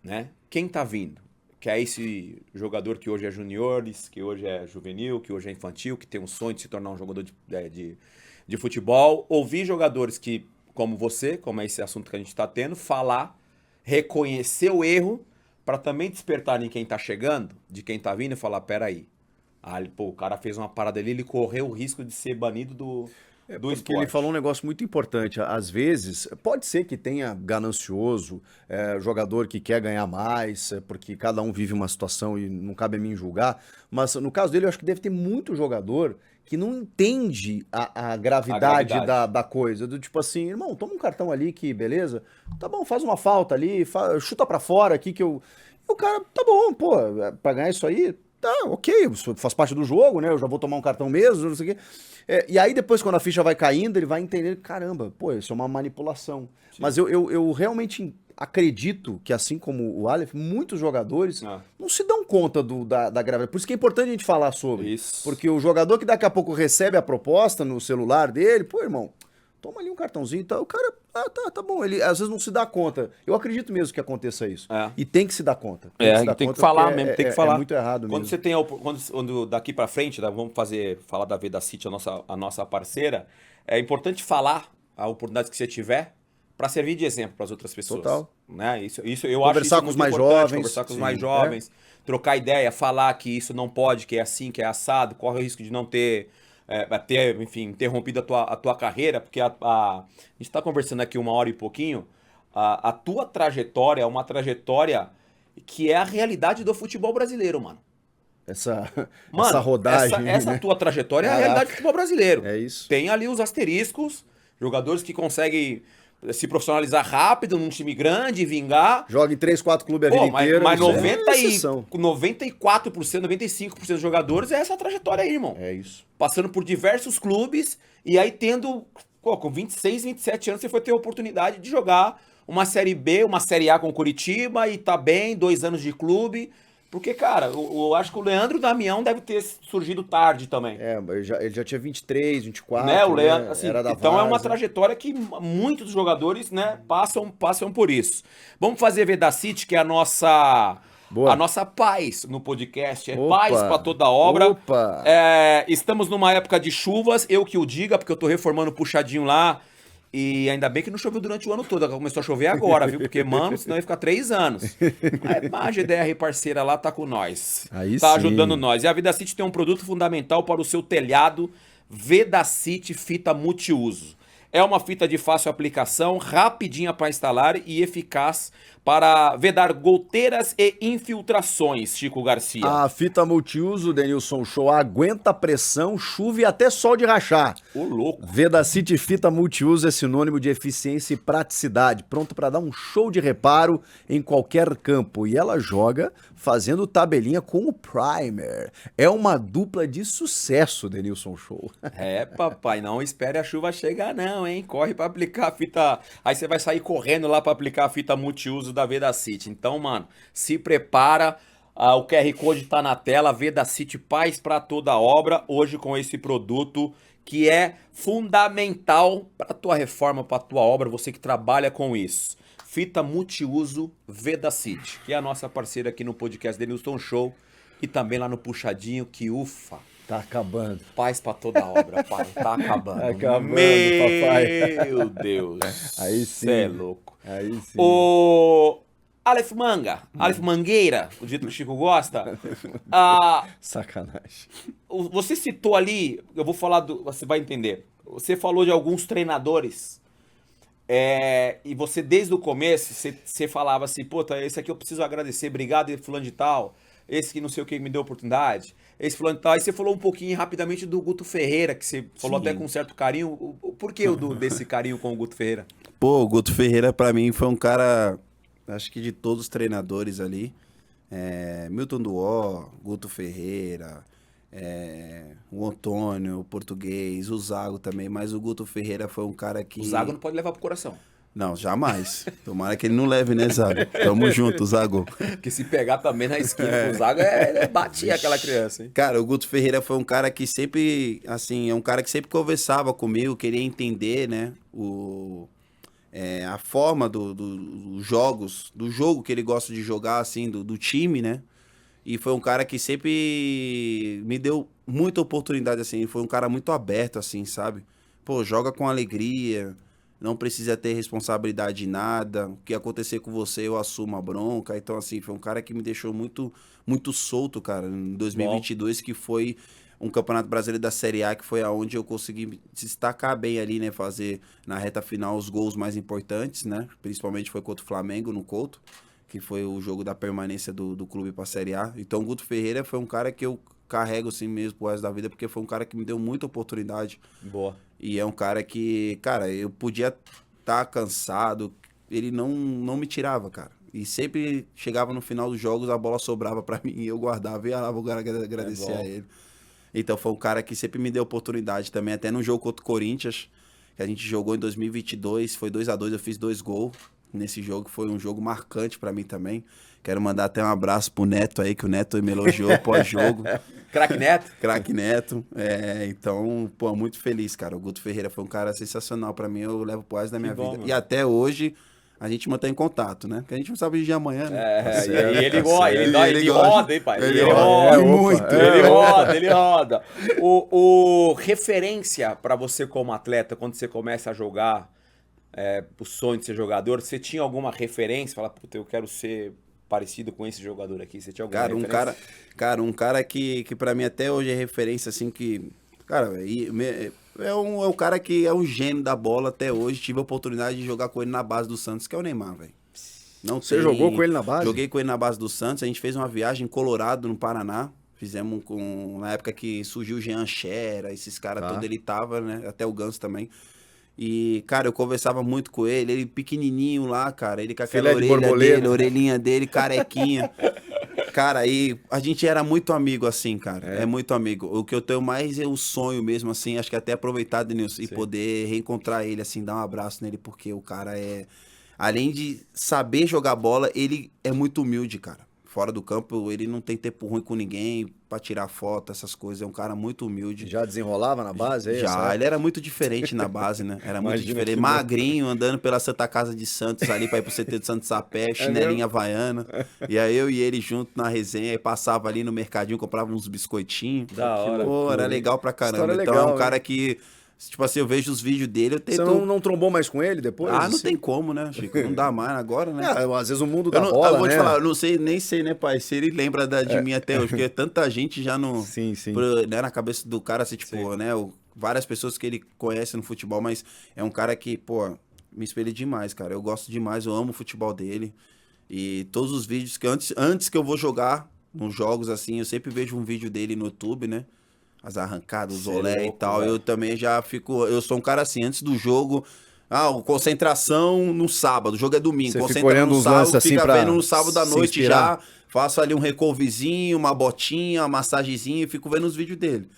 né? Quem tá vindo. Que é esse jogador que hoje é juniores, que hoje é juvenil, que hoje é infantil, que tem um sonho de se tornar um jogador de futebol. Ouvir jogadores que, como você, como é esse assunto que a gente está tendo, falar, reconhecer o erro, para também despertar em quem tá chegando, de quem tá vindo e falar, peraí, o cara fez uma parada ali, ele correu o risco de ser banido do Porque esporte. ele falou um negócio muito importante. Às vezes, pode ser que tenha ganancioso, jogador que quer ganhar mais, porque cada um vive uma situação e não cabe a mim julgar. Mas no caso dele, eu acho que deve ter muito jogador que não entende a gravidade da coisa. Do tipo assim, irmão, toma um cartão ali que, beleza? Tá bom, faz uma falta ali, chuta pra fora aqui que eu... E o cara, tá bom, pô, pra ganhar isso aí... Tá, ok, isso faz parte do jogo, né? Eu já vou tomar um cartão mesmo, não sei o quê. E aí depois, quando a ficha vai caindo, ele vai entender, caramba, pô, isso é uma manipulação. Sim. Mas eu realmente acredito que, assim como o Aleph, muitos jogadores não se dão conta da gravidade. Por isso que é importante a gente falar sobre. Isso. Porque o jogador que daqui a pouco recebe a proposta no celular dele, pô, irmão, toma ali um cartãozinho e tal. O cara, tá bom. Ele às vezes não se dá conta. Eu acredito mesmo que aconteça isso. E tem que se dar conta. Tem que falar mesmo, tem que falar. É muito errado quando mesmo. Você tem quando daqui pra frente, vamos falar da Vedacity, a nossa parceira, é importante falar a oportunidade que você tiver para servir de exemplo para as outras pessoas. Total. Né? Isso eu conversar acho com os muito mais importante, jovens. Conversar com os mais jovens, trocar ideia, falar que isso não pode, que é assim, que é assado, corre o risco de não ter... enfim, interrompido a tua carreira, porque a gente está conversando aqui 1 hora e pouquinho, a tua trajetória é uma trajetória que é a realidade do futebol brasileiro, mano. Essa rodagem. Essa tua trajetória é a realidade do futebol brasileiro. É isso. Tem ali os asteriscos, jogadores que conseguem se profissionalizar rápido num time grande, vingar. Joga em 3, 4 clubes a vida inteira. Mas 94%, 95% dos jogadores é essa trajetória aí, irmão. É isso. Passando por diversos clubes e aí tendo, com 26, 27 anos, você foi ter a oportunidade de jogar uma Série B, uma Série A com o Curitiba e tá bem, 2 anos de clube. Porque, cara, eu acho que o Leandro Damião deve ter surgido tarde também. Ele já tinha 23, 24, né? O Leandro, assim, era da então Várzea. É uma trajetória que muitos dos jogadores, né, passam por isso. Vamos fazer Vedacity, que é a nossa paz no podcast. Paz para toda obra. Estamos numa época de chuvas, eu que o diga, porque eu tô reformando o puxadinho lá. E ainda bem que não choveu durante o ano todo, começou a chover agora, viu? Porque, mano, senão ia ficar 3 anos. A GDR parceira lá tá com nós. Aí tá sim. ajudando nós. E a Vedacity tem um produto fundamental para o seu telhado, Vedacity Fita Multiuso. É uma fita de fácil aplicação, rapidinha para instalar e eficaz para vedar goteiras e infiltrações, Chico Garcia. A fita multiuso Denilson Show aguenta pressão, chuva e até sol de rachar. Ô, louco. Vedacity Fita Multiuso é sinônimo de eficiência e praticidade, pronto para dar um show de reparo em qualquer campo. E ela joga fazendo tabelinha com o primer. É uma dupla de sucesso, Denilson Show. É, papai, não espere a chuva chegar não, hein? Corre pra aplicar a fita... Aí você vai sair correndo lá pra aplicar a fita multiuso da Vedacity. Então, mano, se prepara. O QR Code tá na tela. Vedacity, paz pra toda obra. Hoje com esse produto que é fundamental pra tua reforma, pra tua obra. Você que trabalha com isso. Fita multiuso Vedacity, que é a nossa parceira aqui no podcast Denilson Show. E também lá no Puxadinho, que ufa. Tá acabando. Paz pra toda a obra, pai. Tá acabando. Tá acabando, papai. Meu Deus. Aí sim. Cê é louco. Aí sim. O Aleph Manga, Aleph Mangueira, o jeito que o Chico gosta. Sacanagem. Você citou ali, eu vou falar você vai entender. Você falou de alguns treinadores. E você, desde o começo, você falava assim, pô, esse aqui eu preciso agradecer, obrigado, fulano de tal. Esse que não sei o que me deu oportunidade. Esse fulano de tal. Aí você falou um pouquinho rapidamente do Guto Ferreira, que você falou até com certo carinho. Por que desse carinho com o Guto Ferreira? Pô, o Guto Ferreira pra mim foi um cara, acho que de todos os treinadores ali. Milton Duó, Guto Ferreira, o Antônio, o Português, o Zago também. Mas o Guto Ferreira foi um cara que... O Zago não pode levar pro coração. Não, jamais. Tomara que ele não leve, né, Zago? Tamo junto, Zago. Porque se pegar também na esquina com o Zago, batia aquela criança, hein? Cara, o Guto Ferreira foi um cara que sempre, assim, é um cara que sempre conversava comigo, queria entender, né, a forma dos jogos, do jogo que ele gosta de jogar, assim, do time, né? E foi um cara que sempre me deu muita oportunidade, assim, foi um cara muito aberto, assim, sabe? Pô, joga com alegria... Não precisa ter responsabilidade de nada. O que acontecer com você, eu assumo a bronca. Então, assim, foi um cara que me deixou muito, muito solto, cara, em 2022, que foi um Campeonato Brasileiro da Série A, que foi aonde eu consegui me destacar bem ali, né? Fazer na reta final os gols mais importantes, né? Principalmente foi contra o Flamengo, no Couto, que foi o jogo da permanência do clube pra Série A. Então, o Guto Ferreira foi um cara que eu carrego assim mesmo pro resto da vida, porque foi um cara que me deu muita oportunidade. Boa. E é um cara que, cara, eu podia estar cansado, ele não me tirava, cara. E sempre chegava no final dos jogos, a bola sobrava pra mim e eu guardava. E ia lá, vou agradecer a ele. Então foi um cara que sempre me deu oportunidade também, até no jogo contra o Corinthians, que a gente jogou em 2022, foi 2-2, eu fiz 2 gols nesse jogo, foi um jogo marcante pra mim também. Quero mandar até um abraço pro Neto aí, que o Neto me elogiou pós-jogo. Craque Neto? Craque Neto. Então, pô, muito feliz, cara. O Guto Ferreira foi um cara sensacional pra mim, eu levo pro resto da minha vida. Mano. E até hoje a gente mantém contato, né? Porque a gente não sabe o dia de amanhã, né? E ele roda, hein, pai? Ele roda muito. Ele roda. O referência pra você como atleta, quando você começa a jogar, o sonho de ser jogador, você tinha alguma referência? Fala, puta, eu quero ser parecido com esse jogador aqui. Você tinha alguma referência? Um cara que pra mim até hoje é referência, assim, que... Cara, é um cara que é um gênio da bola até hoje. Tive a oportunidade de jogar com ele na base do Santos, que é o Neymar, velho. Você jogou com ele na base? Joguei com ele na base do Santos. A gente fez uma viagem em Colorado, no Paraná. Fizemos na época que surgiu o Jean Xera, esses caras todos, ele tava, né? Até o Ganso também. E, cara, eu conversava muito com ele pequenininho lá, cara, ele com aquela orelhinha dele, carequinha. Cara, aí a gente era muito amigo, assim, cara, é muito amigo. O que eu tenho mais é o sonho mesmo, assim, acho que até aproveitar, Denilson, e poder reencontrar ele, assim, dar um abraço nele, porque o cara além de saber jogar bola, ele é muito humilde, cara. Fora do campo, ele não tem tempo ruim com ninguém pra tirar foto, essas coisas. É um cara muito humilde. Já desenrolava na base? Já, ele era muito diferente na base, né? Era muito diferente. Magrinho, andando pela Santa Casa de Santos ali pra ir pro CT de Santos a pé, chinelinha havaiana. E aí eu e ele junto na resenha, aí passava ali no mercadinho, comprava uns biscoitinhos. Da hora. Pô, era legal pra caramba. Então é um cara que... Tipo assim, eu vejo os vídeos dele, eu tento... Você não trombou mais com ele depois? Não tem como, né, Chico? Não dá mais agora, né? Às vezes o mundo da bola, eu vou te né? falar, eu não sei, nem sei, né, pai? Se ele lembra de mim até hoje, porque tanta gente já não... Sim. Né, na cabeça do cara, assim, tipo, né? várias pessoas que ele conhece no futebol, mas é um cara que, pô, me espelha demais, cara. Eu gosto demais, eu amo o futebol dele. E todos os vídeos que antes que eu vou jogar nos jogos, assim, eu sempre vejo um vídeo dele no YouTube, né? As arrancadas, os olé e tal. Velho. Eu também já fico... Eu sou um cara assim, antes do jogo... concentração no sábado, o jogo é domingo. Você fica Concentra olhando no uns sábado, lances assim fica pra vendo no sábado à se noite inspirar. já. Faço ali um recovezinho, uma botinha, uma massagenzinha e fico vendo os vídeos dele.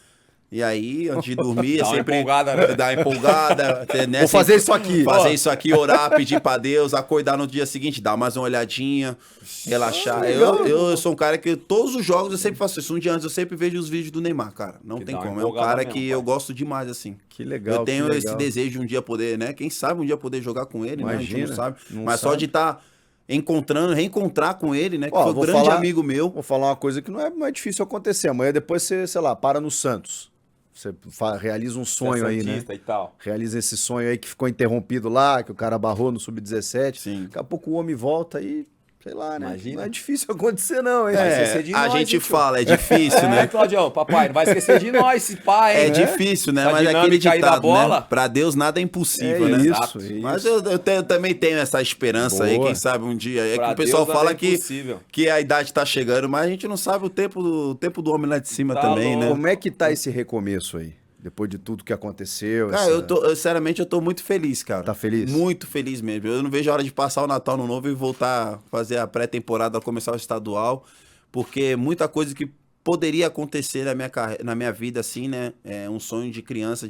E aí, antes de dormir, Dá uma sempre empolgada, né? dá uma empolgada. Né? Vou fazer isso aqui. Fazer isso aqui, orar, pedir pra Deus, acordar no dia seguinte, dar mais uma olhadinha, relaxar. Eu sou um cara que todos os jogos eu sempre faço isso. Um dia antes eu sempre vejo os vídeos do Neymar, cara. Não Que tem dá uma como. É um empolgada cara mesmo, que pai. eu gosto demais, assim. Que legal, Eu tenho que esse legal. desejo de um dia poder, né? Quem sabe um dia poder jogar com ele, né? A gente Imagina, não sabe. não Mas sabe. só de estar reencontrar com ele, né? Que Ó, foi um vou grande falar- amigo meu. Vou falar uma coisa que não é difícil acontecer. Amanhã depois você, sei lá, para no Santos. Você realiza um sonho aí, né? Santista e tal. Realiza esse sonho aí que ficou interrompido lá, que o cara barrou no Sub-17. Sim. Daqui a pouco o homem volta e, sei lá, né? Imagina. Não é difícil acontecer não, hein? Vai esquecer de A nós, gente hein, tio? fala, é difícil, né? Claudião, papai, não vai esquecer de nós, esse pai, É hein? difícil, né? Essa Mas é aquele dinâmica aí da ditado, bola. né? Pra Deus nada é impossível, É né? isso, Exato. é isso. Mas eu também tenho essa esperança aí, Boa. quem sabe um dia. É Pra que o pessoal Deus nada fala é que, impossível. que a idade tá chegando, mas a gente não sabe o tempo do homem lá de cima Tá também, louco. né? Como é que tá esse recomeço aí? Depois de tudo que aconteceu. Cara, sinceramente, eu tô muito feliz, cara. Tá feliz? Muito feliz mesmo. Eu não vejo a hora de passar o Natal no Novo e voltar a fazer a pré-temporada, começar o estadual, porque muita coisa que poderia acontecer na minha vida, assim, né? É um sonho de criança,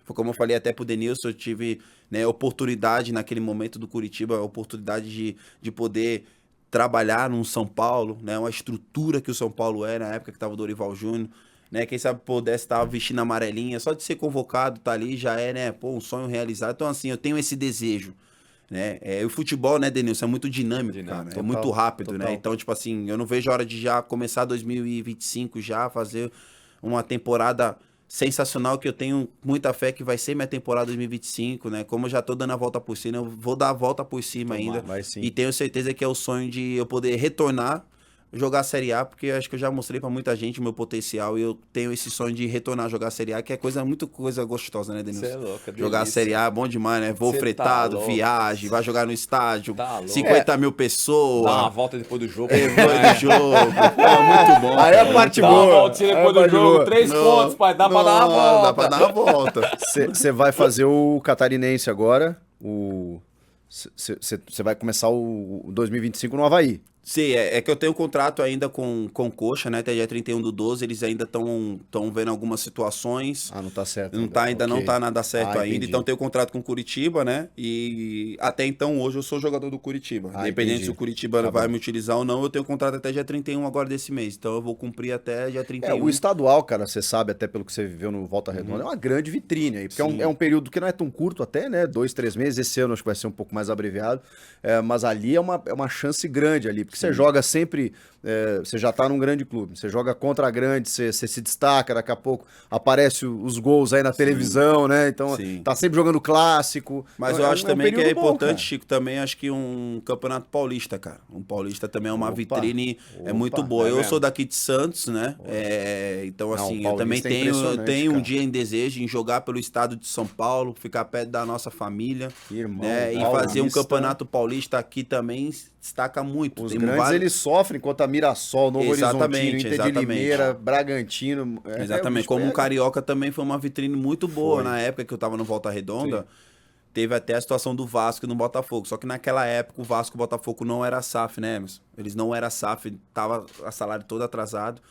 foi como eu falei até pro Denilson, eu tive, né, oportunidade naquele momento do Curitiba, a oportunidade de poder trabalhar num São Paulo, né? Uma estrutura que o São Paulo era na época que tava o Dorival Júnior. Né, quem sabe pudesse estar vestindo amarelinha, só de ser convocado, tá ali, já é, né, pô, um sonho realizado. Então, assim, eu tenho esse desejo, né, o futebol, né, Denilson, é muito dinâmico, cara, total, é muito rápido, total. né, então, tipo assim, eu não vejo a hora de já começar 2025 já, fazer uma temporada sensacional, que eu tenho muita fé que vai ser minha temporada 2025, né, como eu já tô dando a volta por cima, eu vou dar a volta por cima ainda, vai sim. e tenho certeza que é o sonho de eu poder retornar, jogar a Série A, porque eu acho que eu já mostrei pra muita gente o meu potencial e eu tenho esse sonho de retornar a jogar a Série A, que é muito coisa gostosa, né, Denilson? Cê é louco, é Jogar a delícia. Série A é bom demais, né? Voo Cê tá fretado, louco. viagem, vai jogar no estádio, Tá louco. 50 mil pessoas, Dá uma volta depois do jogo. depois do jogo, pô, muito bom. Aí é a cara. parte Dá uma boa. voltinha Aí é depois a do parte jogo, boa. 3 Não, pontos, pai. Dá pra dar uma não, volta. Dá pra dar uma volta. Você vai fazer o catarinense agora, você vai começar o 2025 no Havaí. Sim, é que eu tenho um contrato ainda com Coxa, né? Até dia 31/12, eles ainda estão vendo algumas situações. Ah, não tá certo. Ainda não Ok. tá nada certo Ah, ainda, entendi. então tenho contrato com o Curitiba, né? E até então hoje eu sou jogador do Curitiba. Ah, Independente entendi. se o Curitiba Tá vai bom. me utilizar ou não, eu tenho contrato até dia 31 agora desse mês. Então eu vou cumprir até dia 31. O estadual, cara, você sabe até pelo que você viveu no Volta Redonda, é uma grande vitrine aí, porque Sim. é um período que não é tão curto até, né? 2, 3 meses, esse ano acho que vai ser um pouco mais abreviado, mas ali é uma chance grande ali, porque você joga sempre, você já tá num grande clube, você joga contra a grande, você se destaca, daqui a pouco aparece os gols aí na televisão, né? Então Sim. tá sempre jogando clássico. Mas Então, eu acho um também que é período bom, importante, cara. Chico, também acho que um campeonato paulista, cara. Um paulista também é uma Opa, vitrine, é opa, muito boa. é Eu mesmo. sou daqui de Santos, né? Então, Não, assim, o eu também paulista é impressionante, tenho um cara. dia em desejo em jogar pelo estado de São Paulo, ficar perto da nossa família, Irmão, né? E paulista. fazer um campeonato paulista aqui também destaca muito. Os Tem grandes, vários- eles sofrem contra Mirassol, Novo Exatamente, Horizontino, Inter de exatamente. Limeira, Bragantino. Exatamente, como um carioca também foi uma vitrine muito boa Foi. na época que eu tava no Volta Redonda. Teve até a situação do Vasco e no Botafogo. Só que naquela época o Vasco e o Botafogo não era SAF, né, Emerson? Eles não eram SAF, tava a salário todo atrasado.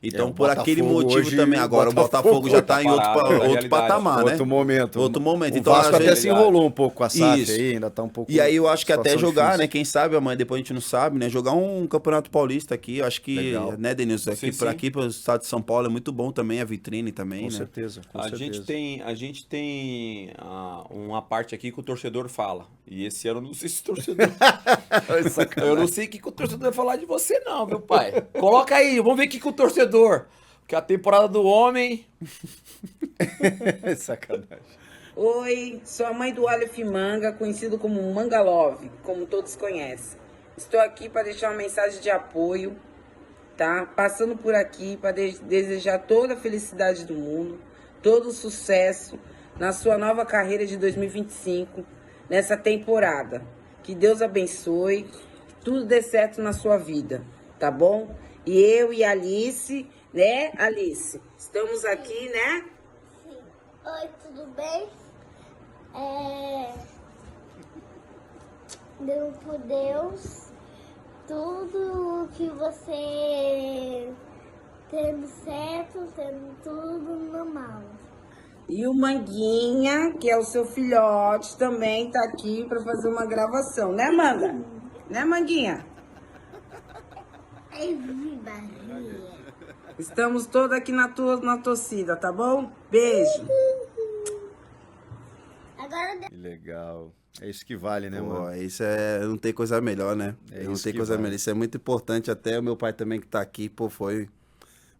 Então, o por aquele Botafogo motivo hoje, também, agora o Botafogo já tá em outro, parado, outro realidade. patamar, né? Outro momento. Outro momento. O Então, Vasco às até vezes- se enrolou um pouco com a SAF Isso. aí, ainda tá um pouco... E aí eu acho que até situação jogar, difícil. né? Quem sabe amanhã, depois a gente não sabe, né? Jogar um campeonato paulista aqui, eu acho que, Legal. né, Denilson? Sim, Aqui pro estado de São Paulo é muito bom também, a vitrine também, Com né? certeza, com A certeza. gente tem uma parte aqui que o torcedor fala. E esse ano eu não sei se o torcedor. Eu não sei o que o torcedor vai falar de você, não, meu pai. Coloca aí, vamos ver o que o torcedor. Porque a temporada do homem. Sacanagem. Oi, sou a mãe do Aleph Manga, conhecido como Mangalove, como todos conhecem. Estou aqui para deixar uma mensagem de apoio, tá? Passando por aqui para desejar toda a felicidade do mundo todo sucesso na sua nova carreira de 2025, nessa temporada. Que Deus abençoe, que tudo dê certo na sua vida, tá bom? E eu e a Alice, né, Alice? Estamos aqui, né? Sim. Oi, tudo bem? Dando por Deus, tudo que você tendo certo, tendo tudo normal. E o Manguinha, que é o seu filhote, também tá aqui para fazer uma gravação, né, Manga? Né, Manguinha? Ai, Maria. Estamos todos aqui na torcida, tá bom? Beijo. Agora Que legal. É isso que vale, né, Pô, mano? isso não tem coisa melhor, né? É Não isso tem que coisa vale. melhor. Isso é muito importante. Até o meu pai também que tá aqui, pô, foi.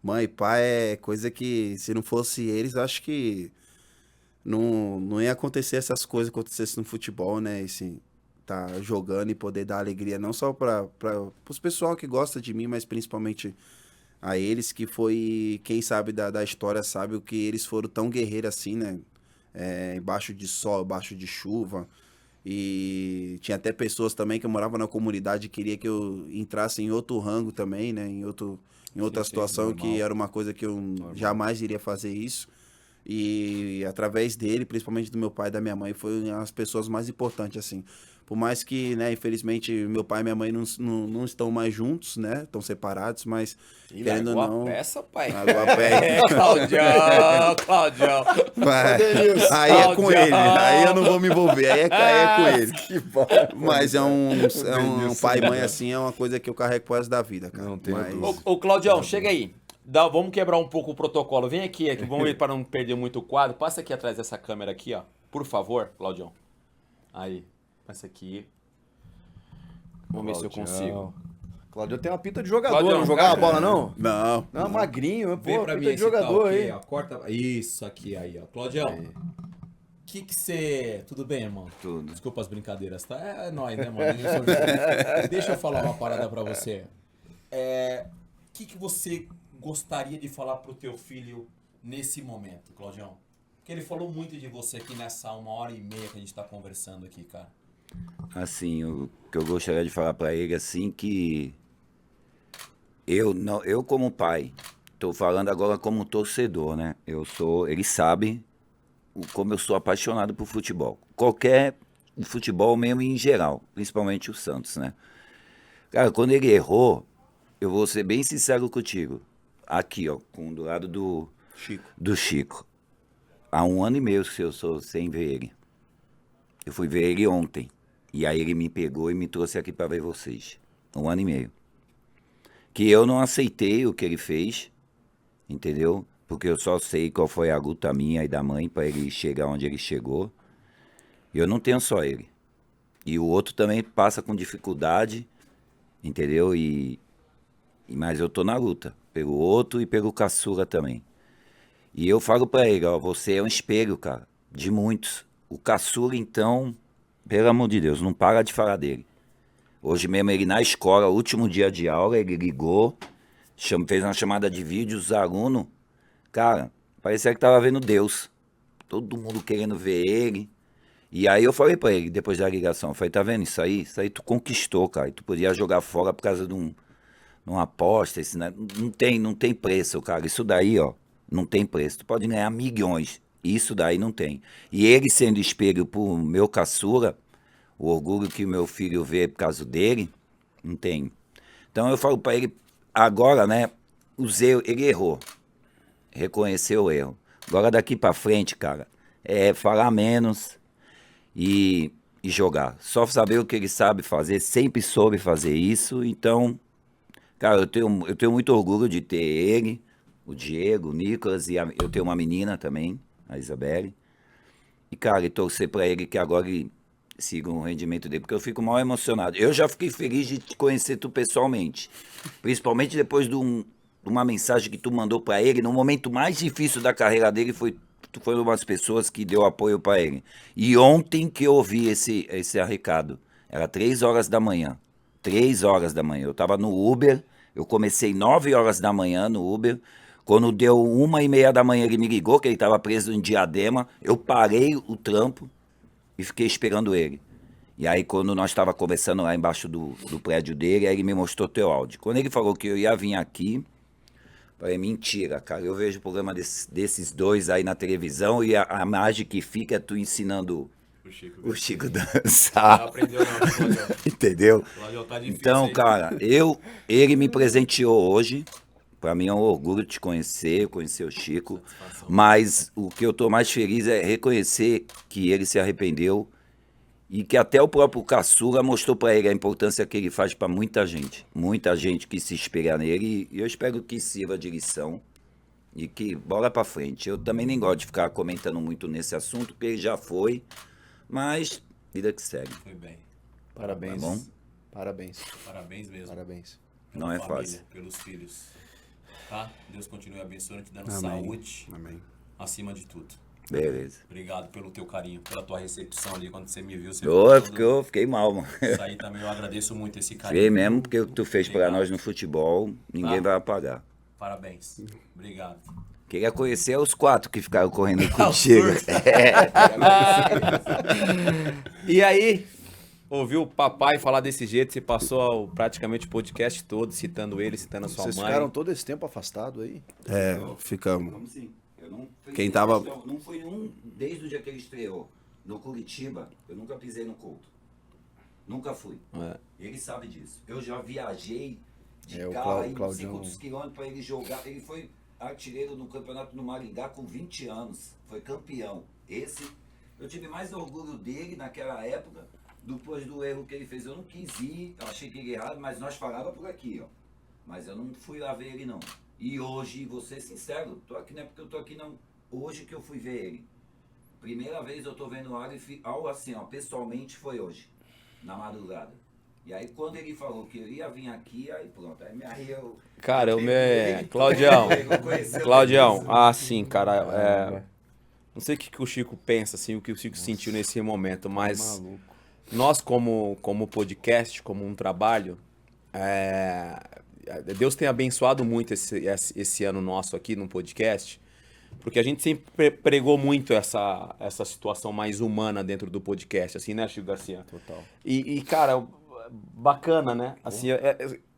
Mãe e pai é coisa que, se não fosse eles, acho que não ia acontecer essas coisas que acontecessem no futebol, né? Assim, tá jogando e poder dar alegria, não só para os pessoal que gosta de mim, mas principalmente a eles, que foi, quem sabe da história sabe o que eles foram tão guerreiros assim, né? Embaixo de sol, embaixo de chuva. E tinha até pessoas também que eu morava na comunidade e queria que eu entrasse em outro rango também, né? Em outra Sim, situação normal. que era uma coisa que eu jamais iria fazer isso. E através dele, principalmente do meu pai e da minha mãe, foram as pessoas mais importantes, assim. Por mais que, né, infelizmente, meu pai e minha mãe não estão mais juntos, né? Estão separados, mas Ih, querendo ou largou não... a peça, pai. Largou a peça. Claudião. Vai. Denilson. Aí é com Tchau, ele, tchau. aí eu não vou me envolver, aí é com ele. Que bom. Mas é um Denilson, pai e mãe né? assim, é uma coisa que eu carrego pro resto da vida, cara. Não tenho Mas- dúvida. Ô, Claudião, chega aí. Vamos quebrar um pouco o protocolo. Vem aqui, vamos ver para não perder muito o quadro. Passa aqui atrás dessa câmera aqui, ó. Por favor, Claudião. Aí, passa aqui. Vamos ver se eu consigo. Claudio tem uma pinta de jogador, Claudião, não jogava cara. bola, não? Não. Não, magrinho, Vem pô, pra pinta mim de esse tal jogador aqui, aí. ó. Corta. Isso aqui aí, ó. Claudião, que você. Tudo bem, irmão? Tudo. Desculpa as brincadeiras, tá? É nóis, né, mano? Deixa eu falar uma parada pra você. O que você gostaria de falar pro teu filho nesse momento, Claudião? Porque ele falou muito de você aqui nessa 1h30 que a gente tá conversando aqui, cara. Assim, o que eu gostaria de falar pra ele, assim, que eu como pai, tô falando agora como torcedor, né? Ele sabe como eu sou apaixonado por futebol. O futebol mesmo em geral, principalmente o Santos, né? Cara, quando ele errou, eu vou ser bem sincero contigo. Aqui, ó, do lado do Chico. Há 1 ano e meio que eu sou sem ver ele. Eu fui ver ele ontem. E aí ele me pegou e me trouxe aqui para ver vocês. 1 ano e meio. Que eu não aceitei o que ele fez, entendeu? Porque eu só sei qual foi a luta minha e da mãe para ele chegar onde ele chegou. E eu não tenho só ele. E o outro também passa com dificuldade, entendeu? Mas eu tô na luta. Pelo outro e pelo caçula também. E eu falo pra ele, ó, você é um espelho, cara, de muitos. O caçula, então, pelo amor de Deus, não para de falar dele. Hoje mesmo ele na escola, último dia de aula, ele ligou, fez uma chamada de vídeo, os alunos, cara, parecia que tava vendo Deus. Todo mundo querendo ver ele. E aí eu falei pra ele, depois da ligação, eu falei, tá vendo isso aí? Isso aí tu conquistou, cara. E tu podia jogar fora por causa de uma aposta, não tem preço, cara. Isso daí, ó, não tem preço. Tu pode ganhar milhões. Isso daí não tem. E ele sendo espelho pro meu caçula, o orgulho que meu filho vê por causa dele, não tem. Então eu falo pra ele, agora, né, ele errou. Reconheceu o erro. Agora daqui pra frente, cara, é falar menos e jogar. Só saber o que ele sabe fazer, sempre soube fazer isso, então... Cara, eu tenho muito orgulho de ter ele, o Diego, o Nicolas, e eu tenho uma menina também, a Isabelle. E, cara, e torcer pra ele que agora ele siga o rendimento dele, porque eu fico mal emocionado. Eu já fiquei feliz de te conhecer tu pessoalmente, principalmente depois de uma mensagem que tu mandou pra ele, no momento mais difícil da carreira dele, tu foi uma das pessoas que deu apoio pra ele. E ontem que eu ouvi esse recado, era 3 horas da manhã. 3 horas da manhã. Eu tava no Uber, eu comecei 9 horas da manhã no Uber, Quando deu 1h30 da manhã, ele me ligou, que ele estava preso em Diadema. Eu parei o trampo e fiquei esperando ele. E aí, quando nós estávamos conversando lá embaixo do prédio dele, aí ele me mostrou teu áudio. Quando ele falou que eu ia vir aqui, falei, mentira, cara. Eu vejo o programa desses dois aí na televisão e a imagem que fica é tu ensinando o Chico dançar. Não aprendeu não, Claudião. Entendeu? Claudião, tá difícil Então, aí. cara, ele me presenteou hoje. Pra mim é um orgulho te conhecer o Chico. Mas o que eu tô mais feliz é reconhecer que ele se arrependeu e que até o próprio Caçula mostrou pra ele a importância que ele faz pra muita gente. Muita gente que se espelha nele e eu espero que sirva de lição e que bola pra frente. Eu também nem gosto de ficar comentando muito nesse assunto, porque ele já foi, mas vida que segue. Foi bem. Parabéns. Tá bom? Parabéns. Parabéns mesmo. Parabéns. Não é Família, fácil. pelos filhos. Tá? Deus continue abençoando, te dando Amém. saúde Amém. acima de tudo. Beleza. Obrigado pelo teu carinho, pela tua recepção ali quando você me viu. Você Eu fiquei mal, mano. Isso aí também eu agradeço muito esse carinho. Fiquei mesmo, porque o que tu fez pra Obrigado. nós no futebol, ninguém vai apagar. Parabéns. Obrigado. Queria conhecer os 4 que ficaram correndo contigo. E aí, ouviu o papai falar desse jeito, você passou praticamente o podcast todo citando ele, citando a sua Vocês mãe. ficaram todo esse tempo afastado aí? É, ficamos. Vamos sim. Eu não fiz Quem tava- questão, não fui desde o dia que ele estreou no Curitiba, eu nunca pisei no Couto. Nunca fui. É. Ele sabe disso. Eu já viajei de É, o carro aí Claudião- 500 quilômetros para ele jogar. Ele foi artilheiro no campeonato no Maringá com 20 anos. Foi campeão. Eu tive mais orgulho dele naquela época, depois do erro que ele fez. Eu não quis ir, eu achei que ele errado, mas nós falávamos por aqui, ó. Mas eu não fui lá ver ele, não. E hoje, vou ser sincero, tô aqui não é porque eu tô aqui, não. Hoje que eu fui ver ele. Primeira vez eu tô vendo o Aleph, algo assim, ó, pessoalmente foi hoje, na madrugada. E aí quando ele falou que eu ia vir aqui, aí pronto, aí me arriou. Cara, Claudião, Claudião, sim, cara, não sei o que o Chico pensa, assim, o que o Chico sentiu nesse momento, mas Maluco. nós como podcast, como um trabalho, Deus tem abençoado muito esse ano nosso aqui no podcast, porque a gente sempre pregou muito essa situação mais humana dentro do podcast, assim, né, Chico Garcia? Total. E, cara, bacana, né? Assim,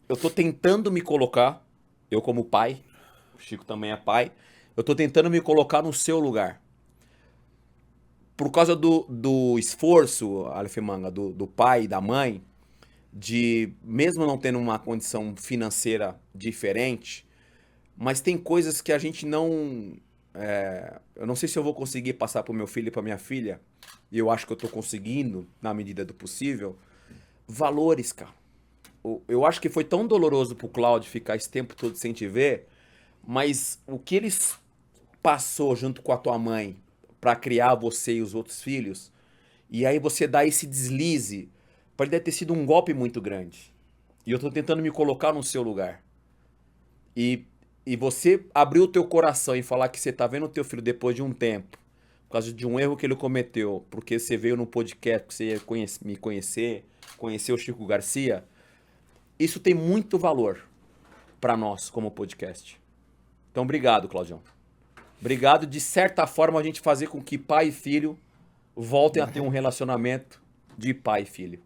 eu tô tentando me colocar, eu como pai, o Chico também é pai, eu tô tentando me colocar no seu lugar. Por causa do esforço, Aleph Manga, do pai e da mãe, de, mesmo não tendo uma condição financeira diferente, mas tem coisas que a gente não... eu não sei se eu vou conseguir passar pro meu filho e pra minha filha, e eu acho que eu tô conseguindo, na medida do possível, valores, cara. Eu acho que foi tão doloroso pro Cláudio ficar esse tempo todo sem te ver, mas o que eles passou junto com a tua mãe pra criar você e os outros filhos, e aí você dá esse deslize, pode ter sido um golpe muito grande. E eu tô tentando me colocar no seu lugar. E você abrir o teu coração e falar que você tá vendo o teu filho depois de um tempo, por causa de um erro que ele cometeu, porque você veio no podcast, que você ia me conhecer o Chico Garcia, isso tem muito valor para nós como podcast. Então, obrigado, Claudião. Obrigado, de certa forma, a gente fazer com que pai e filho voltem a ter um relacionamento de pai e filho.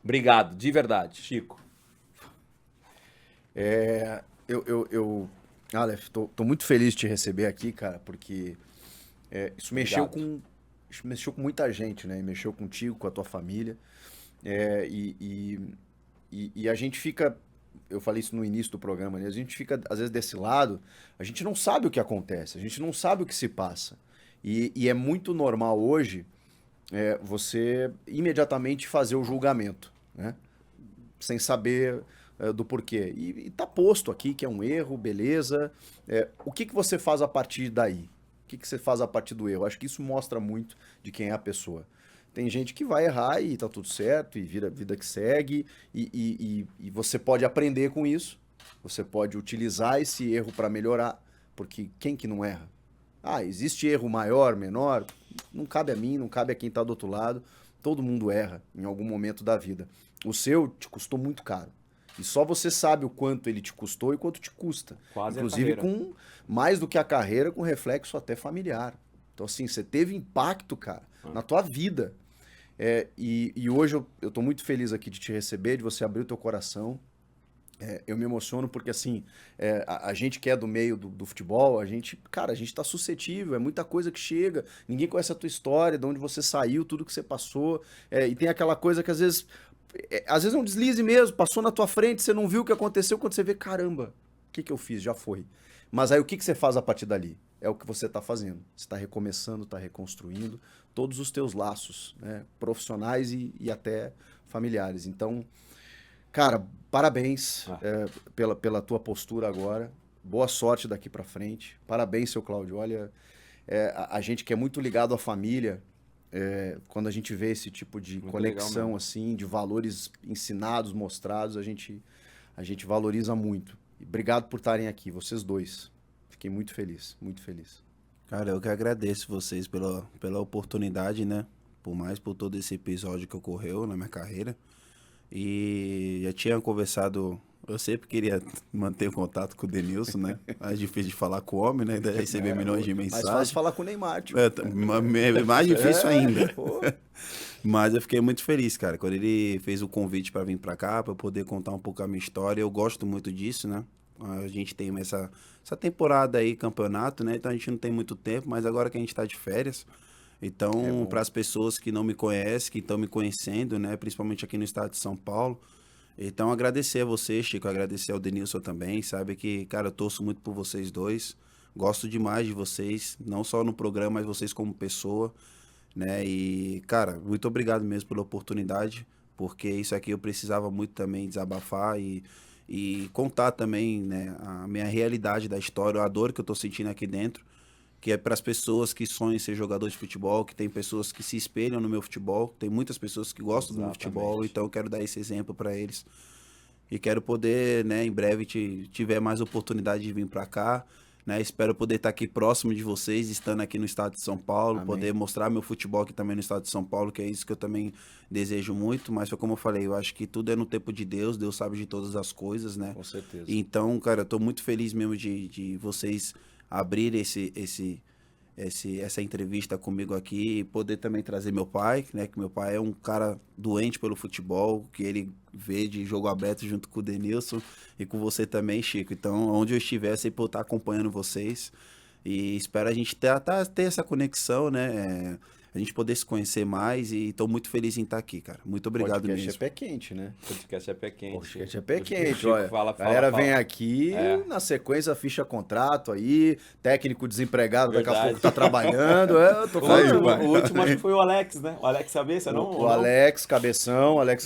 Obrigado, de verdade, Chico. Aleph, tô muito feliz de te receber aqui, cara, porque isso mexeu com muita gente, né? Mexeu contigo, com a tua família. E a gente fica, eu falei isso no início do programa, né? A gente fica, às vezes, desse lado, a gente não sabe o que acontece, a gente não sabe o que se passa. E é muito normal hoje você imediatamente fazer o julgamento, né? Sem saber do porquê. E tá posto aqui que é um erro, beleza. O que você faz a partir daí? O que você faz a partir do erro? Acho que isso mostra muito de quem é a pessoa. Tem gente que vai errar e tá tudo certo, e vira vida que segue, e você pode aprender com isso, você pode utilizar esse erro para melhorar, porque quem que não erra? Existe erro maior, menor? Não cabe a mim, não cabe a quem tá do outro lado, todo mundo erra em algum momento da vida. O seu te custou muito caro. E só você sabe o quanto ele te custou e quanto te custa. Quase a Inclusive carreira. com mais do que a carreira, com reflexo até familiar. Então, assim, você teve impacto, cara, na tua vida. E hoje eu tô muito feliz aqui de te receber, de você abrir o teu coração. Eu me emociono porque, assim, a gente que é do meio do futebol, a gente tá suscetível, é muita coisa que chega, ninguém conhece a tua história, de onde você saiu, tudo que você passou, e tem aquela coisa que às vezes é um deslize mesmo, passou na tua frente, você não viu o que aconteceu, quando você vê, caramba, o que eu fiz? Já foi. Mas aí o que você faz a partir dali? É o que você está fazendo. Você está recomeçando, está reconstruindo todos os teus laços, né? Profissionais e até familiares. Então, cara, parabéns pela tua postura agora. Boa sorte daqui para frente. Parabéns, seu Cláudio. Olha, a gente que é muito ligado à família, quando a gente vê esse tipo de Muito conexão, assim, de valores ensinados, mostrados, a gente valoriza muito. E obrigado por estarem aqui, vocês dois. Fiquei muito feliz, muito feliz. Cara, eu que agradeço vocês pela oportunidade, né? Por todo esse episódio que ocorreu na minha carreira. E já tinha conversado, eu sempre queria manter o contato com o Denilson, né? Mais difícil de falar com o homem, né? Ainda receber milhões de Mais mensagens. fácil falar com o Neymar, tio. Mais difícil ainda. Pô. Mas eu fiquei muito feliz, cara, quando ele fez o convite para vir para cá, para eu poder contar um pouco a minha história. Eu gosto muito disso, né? A gente tem essa temporada aí, campeonato, né? Então a gente não tem muito tempo, mas agora que a gente tá de férias. Então, para as pessoas que não me conhecem, que estão me conhecendo, né? Principalmente aqui no estado de São Paulo. Então, agradecer a você, Chico, agradecer ao Denilson também. Sabe que, cara, eu torço muito por vocês dois. Gosto demais de vocês, não só no programa, mas vocês como pessoa, né? E, cara, muito obrigado mesmo pela oportunidade, porque isso aqui eu precisava muito também desabafar e contar também, né, a minha realidade da história, a dor que eu tô sentindo aqui dentro, que é para as pessoas que sonham em ser jogador de futebol, que tem pessoas que se espelham no meu futebol, tem muitas pessoas que gostam do meu futebol, então eu quero dar esse exemplo para eles. E quero poder, né, em breve tiver mais oportunidade de vir para cá, né? Espero poder estar aqui próximo de vocês, estando aqui no estado de São Paulo, Amém. poder mostrar meu futebol aqui também no estado de São Paulo, que é isso que eu também desejo muito, mas foi como eu falei, eu acho que tudo é no tempo de Deus, Deus sabe de todas as coisas, né? Com certeza. Então, cara, eu tô muito feliz mesmo de vocês abrirem essa entrevista comigo aqui e poder também trazer meu pai, né? Que meu pai é um cara doente pelo futebol, que ele vê de jogo aberto junto com o Denilson e com você também, Chico. Então, onde eu estiver, eu sempre vou estar acompanhando vocês e espero a gente ter essa conexão, né? A gente poder se conhecer mais e tô muito feliz em estar aqui, cara. Muito obrigado Podcast mesmo. é pé quente, né? Podcast é pé quente. Podcast é pé O quente, Chico olha. fala, A galera vem fala. aqui, É. na sequência ficha contrato aí, técnico desempregado daqui a Verdade. pouco tá trabalhando. Eu tô falando. O último acho que foi o Alex, né? O Alex Cabeça, não? O Alex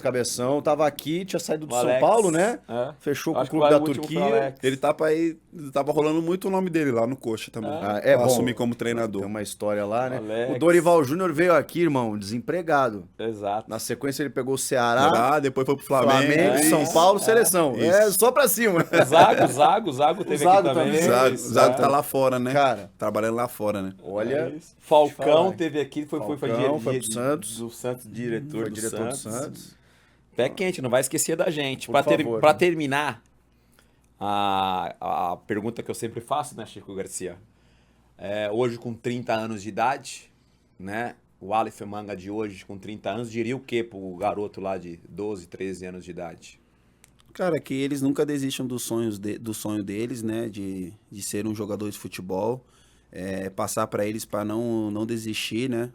Cabeção, tava aqui, tinha saído do O São Alex, Paulo, né? é. Fechou com o Acho clube que da o último foi o Turquia. Alex. Ele tava rolando muito o nome dele lá no Coxa também. É Pra bom. assumir como treinador. Tem uma história lá, né? Alex. O Dorival Júnior veio aqui, irmão, desempregado. Exato. Na sequência ele pegou o Ceará, Depois foi pro Flamengo. Flamengo, Isso. São Paulo, seleção. Isso. É só pra cima. Zago teve Zago aqui também. também. Zago, Isso, Zago é. tá lá fora, né? Cara, Trabalhando lá fora, né? olha, É isso. Falcão falar. teve aqui, foi Falcão, foi pro Santos. do Santos, diretor, foi do, diretor Santos. do Santos. Pé quente, não vai esquecer da gente. Por favor, Pra né? terminar, a pergunta que eu sempre faço, né, Chico Garcia? Hoje com 30 anos de idade, né? O Aleph Manga de hoje, com 30 anos, diria o quê pro garoto lá de 12, 13 anos de idade? Cara, que eles nunca desistam do sonho deles, né? De ser um jogador de futebol. Passar para eles para não desistir, né?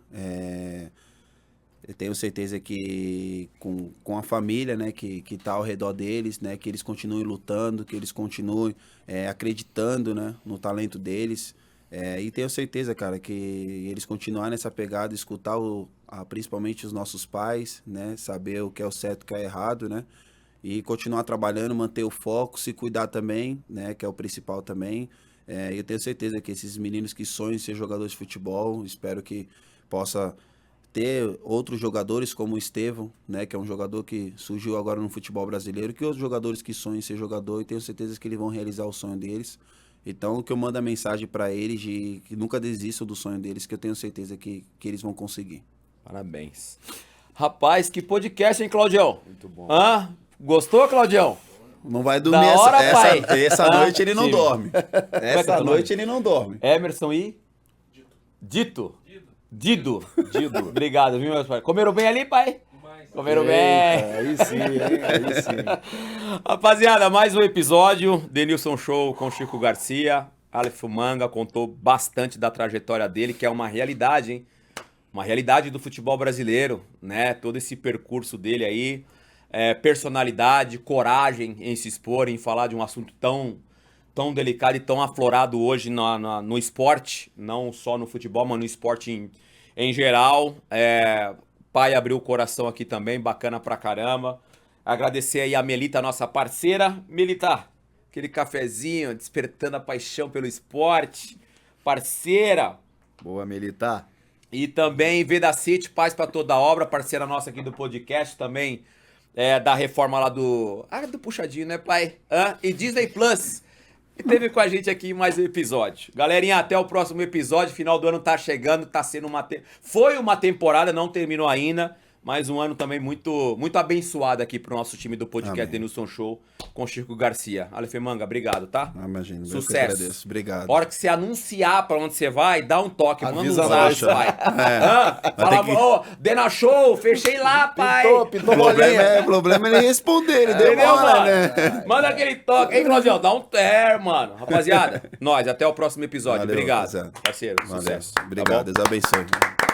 Eu tenho certeza que com a família, né, que tá ao redor deles, né, que eles continuem lutando, que eles continuem acreditando, né, no talento deles. E tenho certeza, cara, que eles continuarem nessa pegada, escutar principalmente os nossos pais, né, saber o que é o certo e o que é errado, né, e continuar trabalhando, manter o foco, se cuidar também, né, que é o principal também. Eu tenho certeza que esses meninos que sonham em ser jogadores de futebol, espero que possa ter outros jogadores como o Estevão, né, que é um jogador que surgiu agora no futebol brasileiro, que outros jogadores que sonham em ser jogador, e tenho certeza que eles vão realizar o sonho deles. Então, que eu mando a mensagem para eles de que nunca desistam do sonho deles, que eu tenho certeza que eles vão conseguir. Parabéns. Rapaz, que podcast, hein, Claudião? Muito bom. Hã? Gostou, Claudião? Não vai dormir Da hora, pai. essa noite ele não Time. dorme. é Essa teu nome? noite ele não dorme. Emerson e? Dito. Dido. Obrigado, viu, meus pais? Comeram bem ali, pai? Comeram bem. Aí sim, hein? Aí sim. Rapaziada, mais um episódio Denilson Show com Chico Garcia. Aleph Manga contou bastante da trajetória dele, que é uma realidade, hein? Uma realidade do futebol brasileiro, né? Todo esse percurso dele aí. Personalidade, coragem em se expor, em falar de um assunto tão delicado e tão aflorado hoje no esporte, não só no futebol, mas no esporte em geral. Pai abriu o coração aqui também, bacana pra caramba. Agradecer aí a Melita, nossa parceira. Melita, aquele cafezinho, despertando a paixão pelo esporte. Parceira. Boa, Melita. E também Vedacity, Paz pra Toda a Obra, parceira nossa aqui do podcast também. Da reforma lá do Puxadinho, né, pai? E Disney Plus, que teve com a gente aqui em mais um episódio. Galerinha, até o próximo episódio. Final do ano tá chegando, tá sendo foi uma temporada, não terminou ainda, mas um ano também muito, muito abençoado aqui pro nosso time do podcast Denilson Show com Chico Garcia. Aleph Manga, obrigado, tá? Imagina, eu que Sucesso. agradeço. Obrigado. A hora que você anunciar pra onde você vai, dá um toque, manda um Avisa zap, nós. pai. Fala, Dena Show, fechei lá, pai. Pintou O bolinha. problema é ele responder, ele Entendeu, demora, mano? né? Manda aquele toque. Ei, Claudião, dá um mano. Rapaziada, nós, até o próximo episódio. Valeu, Obrigado, rapaziada. parceiro. Valeu. Sucesso. Tá Obrigado, bom? Deus abençoe.